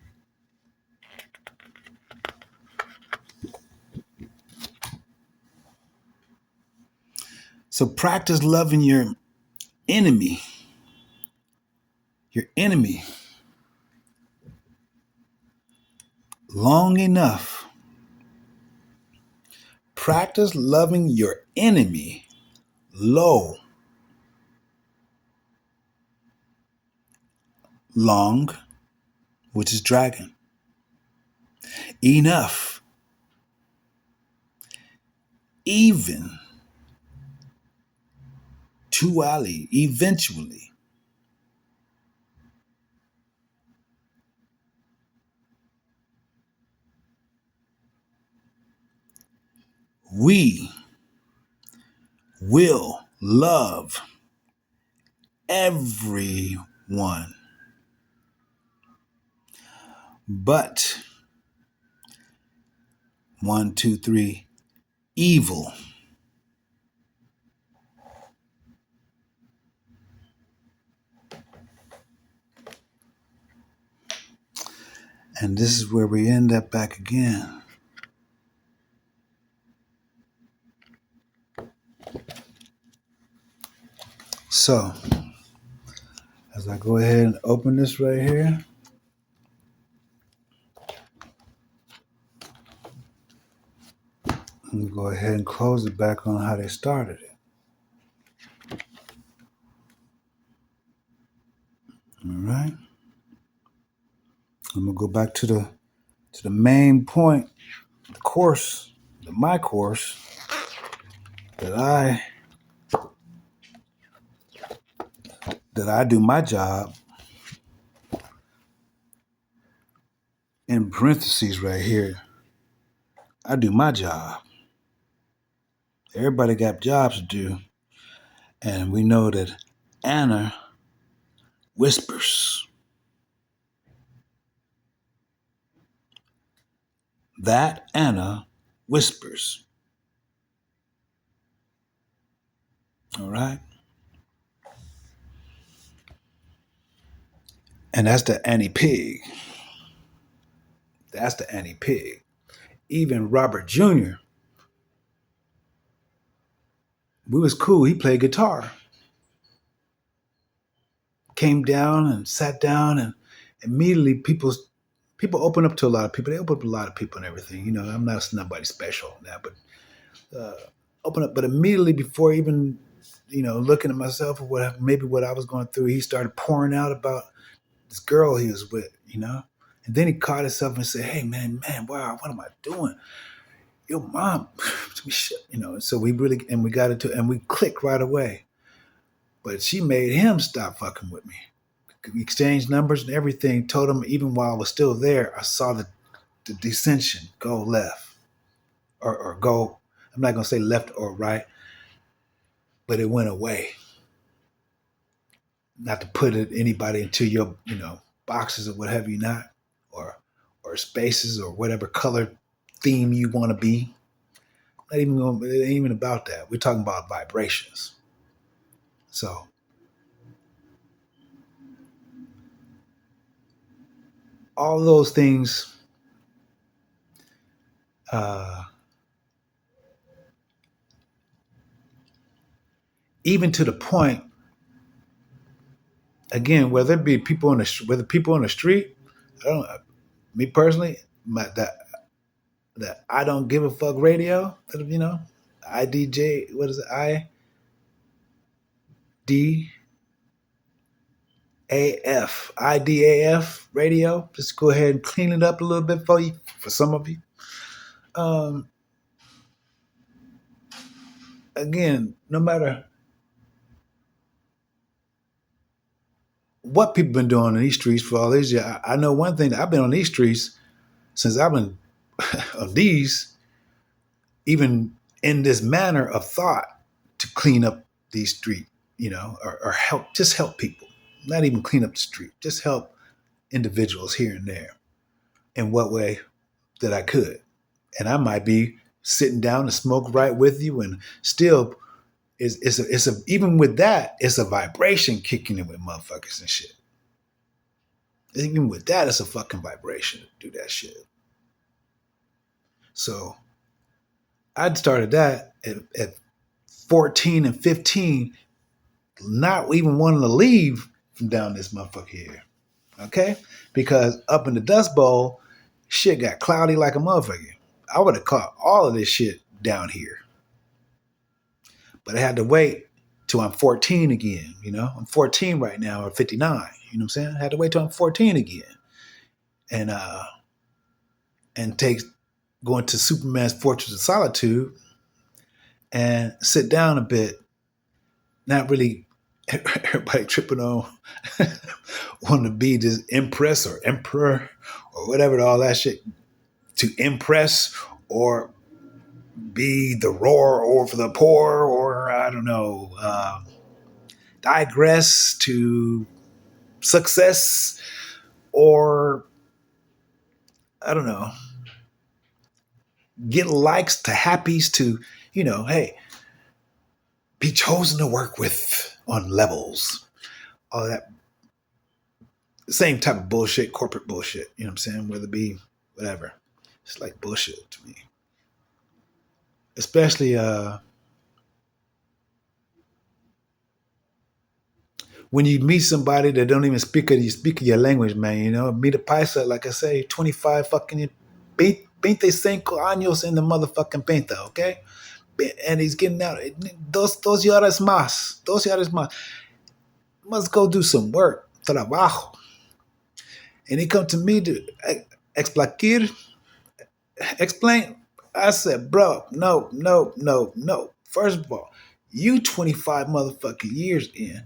So practice loving your enemy. Your enemy. Long enough. Practice loving your enemy low, long, which is dragon, enough, even, tuali, eventually. We will love everyone, but 1, 2, 3, evil. And this is where we end up back again. So, as I go ahead and open this right here, I'm going to go ahead and close it back on how they started it. All right. I'm going to go back to the main point, the course, my course, that I do my job, in parentheses right here. I do my job. Everybody got jobs to do. And we know that Anna whispers. That Anna whispers. All right? And that's the Annie Pig. That's the Annie Pig. Even Robert Jr., we was cool. He played guitar. Came down and sat down, and immediately people open up to a lot of people. They open up to a lot of people and everything. You know, I'm not nobody special now, but open up. But immediately before even, looking at myself or whatever, maybe what I was going through, he started pouring out about this girl he was with, And then he caught himself and said, "Hey, man, wow, what am I doing? Your mom, shit," So we got into, and we clicked right away. But she made him stop fucking with me. We exchanged numbers and everything. Told him even while I was still there, I saw the dissension go left or go. I'm not gonna say left or right, but it went away. Not to put anybody into your boxes or what have you not, or spaces or whatever color theme you want to be. Not even it ain't even about that. We're talking about vibrations. So all those things, even to the point, again, whether it be people on the street, I don't. Me personally, that I don't give a fuck radio. IDJ. What is it? IDAF radio. Just go ahead and clean it up a little bit for you, for some of you. Again, no matter what people been doing in these streets for all these years, I know one thing. I've been on these streets since I've been on these, even in this manner of thought to clean up these streets, or help people. Not even clean up the street, just help individuals here and there. in what way that I could. And I might be sitting down to smoke right with you, and still, it's a even with that, it's a vibration kicking in with motherfuckers and shit. Even with that, it's a fucking vibration to do that shit. So I started that at 14 and 15, not even wanting to leave from down this motherfucker here. Okay? Because up in the Dust Bowl, shit got cloudy like a motherfucker. I would have caught all of this shit down here. But I had to wait till I'm 14 again, you know? I'm 14 right now, or 59, you know what I'm saying? I had to wait till I'm 14 again. And take going to Superman's Fortress of Solitude and sit down a bit, not really everybody tripping on wanting to be this empress or emperor or whatever, all that shit, to impress or be the roar or for the poor, or I don't know, digress to success, or I don't know, get likes to happies to, you know, hey, be chosen to work with on levels, all that same type of bullshit, corporate bullshit, you know what I'm saying? Whether it be whatever. It's like bullshit to me. Especially when you meet somebody that don't even speak your language, man, you know, meet a paisa, like I say, 25 fucking 25 años in the motherfucking pinta, okay? And he's getting out. Dos horas más. 2 horas más. Must go do some work. Trabajo. And he come to me to explain. I said, bro, no. First of all, you 25 motherfucking years in.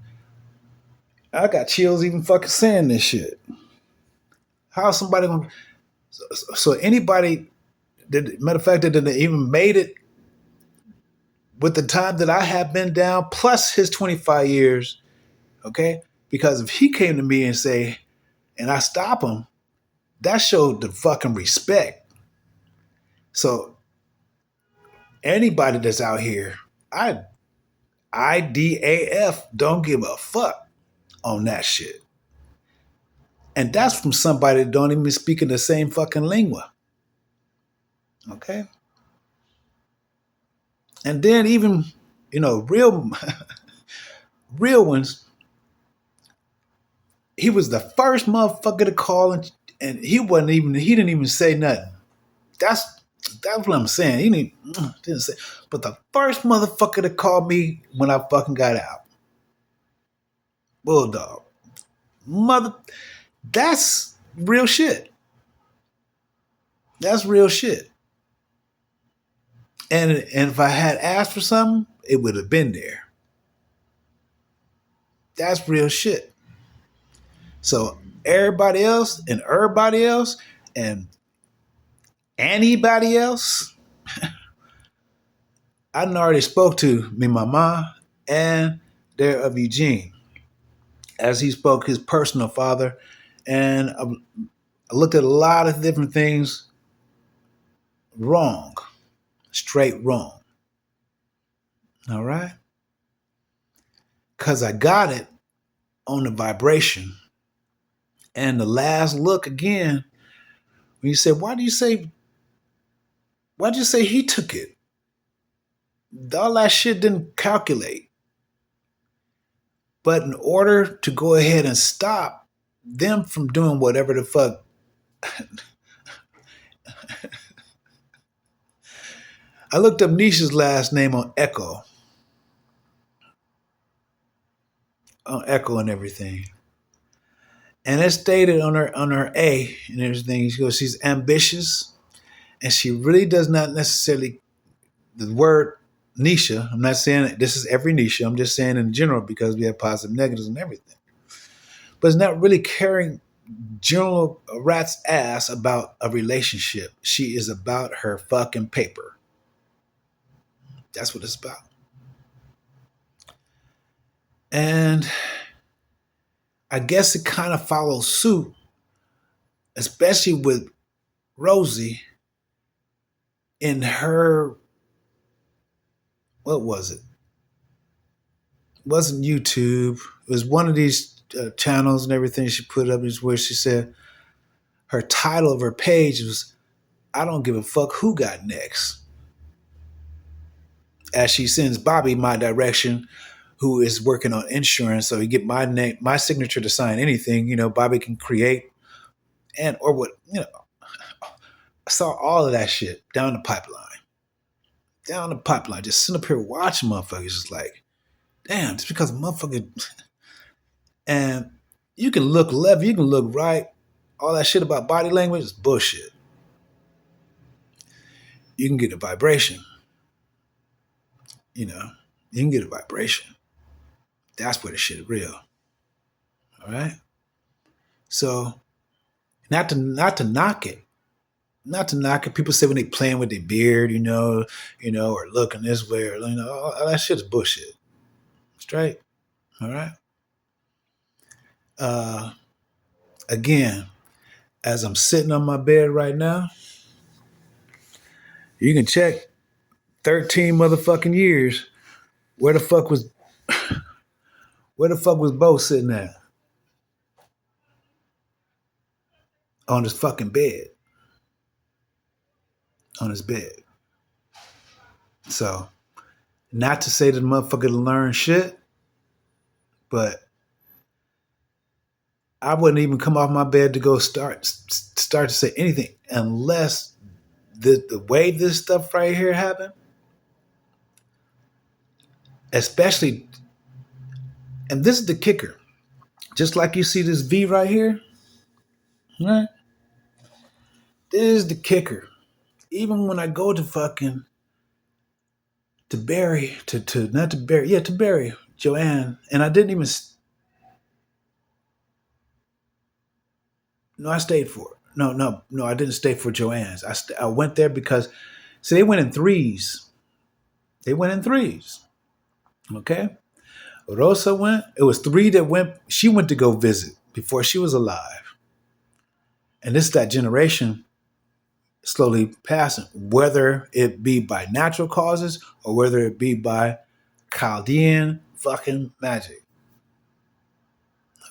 I got chills even fucking saying this shit. How somebody gonna? So anybody that, matter of fact, that even made it with the time that I have been down, plus his 25 years, okay? Because if he came to me and say, and I stop him, that showed the fucking respect. So anybody that's out here, IDAF don't give a fuck on that shit. And that's from somebody that don't even speak in the same fucking lingua. Okay? And then even, you know, real ones, he was the first motherfucker to call, and he didn't even say nothing. That's what I'm saying. He didn't say, but the first motherfucker to call me when I fucking got out. Bulldog. That's real shit. That's real shit. And if I had asked for something, it would have been there. That's real shit. So everybody else and anybody else, I already spoke to me mama and there of Eugene, as he spoke his personal father, and I looked at a lot of different things wrong, straight wrong. All right? Because I got it on the vibration. And the last look again, when you said, why'd you say he took it? All that shit didn't calculate. But in order to go ahead and stop them from doing whatever the fuck, I looked up Nisha's last name on Echo and everything. And it stated on her A and everything, she goes, she's ambitious, and she really does not necessarily, the word Nisha, I'm not saying this is every Nisha, I'm just saying in general because we have positive negatives and everything. But it's not really caring general rat's ass about a relationship. She is about her fucking paper. That's what it's about. And I guess it kind of follows suit, especially with Rosie in her, what was it? It wasn't YouTube. It was one of these channels and everything she put up is where she said her title of her page was, I don't give a fuck who got next. As she sends Bobby my direction, who is working on insurance, so he get my name, my signature to sign anything, Bobby can create and or what, I saw all of that shit down the pipeline. Down the pipeline. Just sitting up here watching motherfuckers just like, damn, just because a motherfucker and you can look left, you can look right, all that shit about body language is bullshit. You can get a vibration. You can get a vibration. That's where the shit is real. All right. So, not to knock it. Not to knock it. People say when they playing with their beard, or looking this way, or all that shit is bullshit. Straight. All right. Again, as I'm sitting on my bed right now, you can check 13 motherfucking years. Where the fuck was Bo sitting at? On his fucking bed. On his bed. So, not to say that the motherfucker learn shit, but I wouldn't even come off my bed to go start to say anything unless the way this stuff right here happened, especially, and this is the kicker, just like you see this V right here, right? This is the kicker. Even when I go to fucking to bury Joanne, and I didn't even. No, I stayed for it. No, I didn't stay for Joanne's. I went there because, see, they went in threes. Okay? Rosa went. It was three that went. She went to go visit before she was alive. And this is that generation slowly passing, whether it be by natural causes or whether it be by Chaldean fucking magic.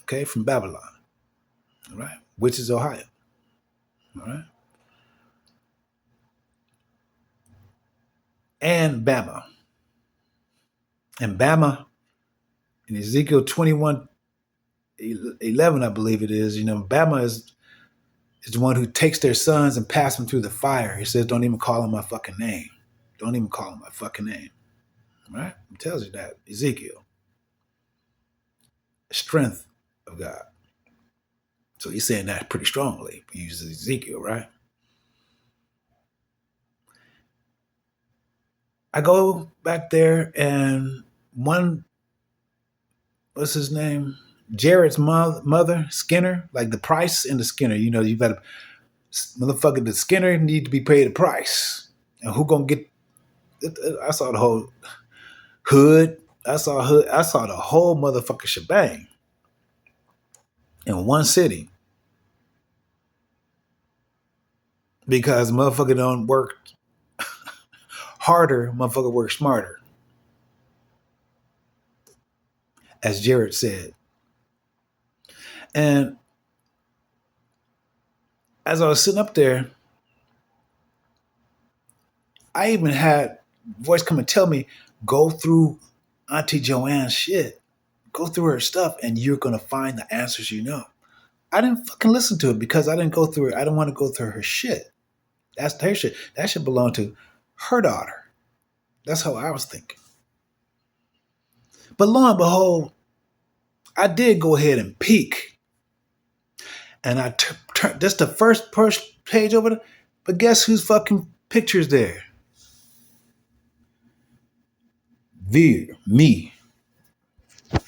Okay? From Babylon. All right? Which is Ohio. All right? And Bama. And Bama, in Ezekiel 21:11, I believe it is, Bama is the one who takes their sons and pass them through the fire. He says, don't even call him my fucking name. Don't even call him my fucking name. Right? It tells you that. Ezekiel. Strength of God. So he's saying that pretty strongly. He uses Ezekiel, right? I go back there and what's his name? Jared's mother, Skinner, like the price in the Skinner. You've got to, motherfucker, the Skinner need to be paid a price. And who gonna get, I saw the whole hood. I saw the whole motherfucking shebang in one city. Because motherfucker don't work harder, motherfucker work smarter. As Jared said. And as I was sitting up there, I even had voice come and tell me, go through Auntie Joanne's shit. Go through her stuff and you're going to find the answers you know. I didn't fucking listen to it because I didn't go through it. I didn't want to go through her shit. That's her shit. That should belong to her daughter. That's how I was thinking. But lo and behold, I did go ahead and peek. And I turned, that's the first page over there. But guess whose fucking picture's there? Me.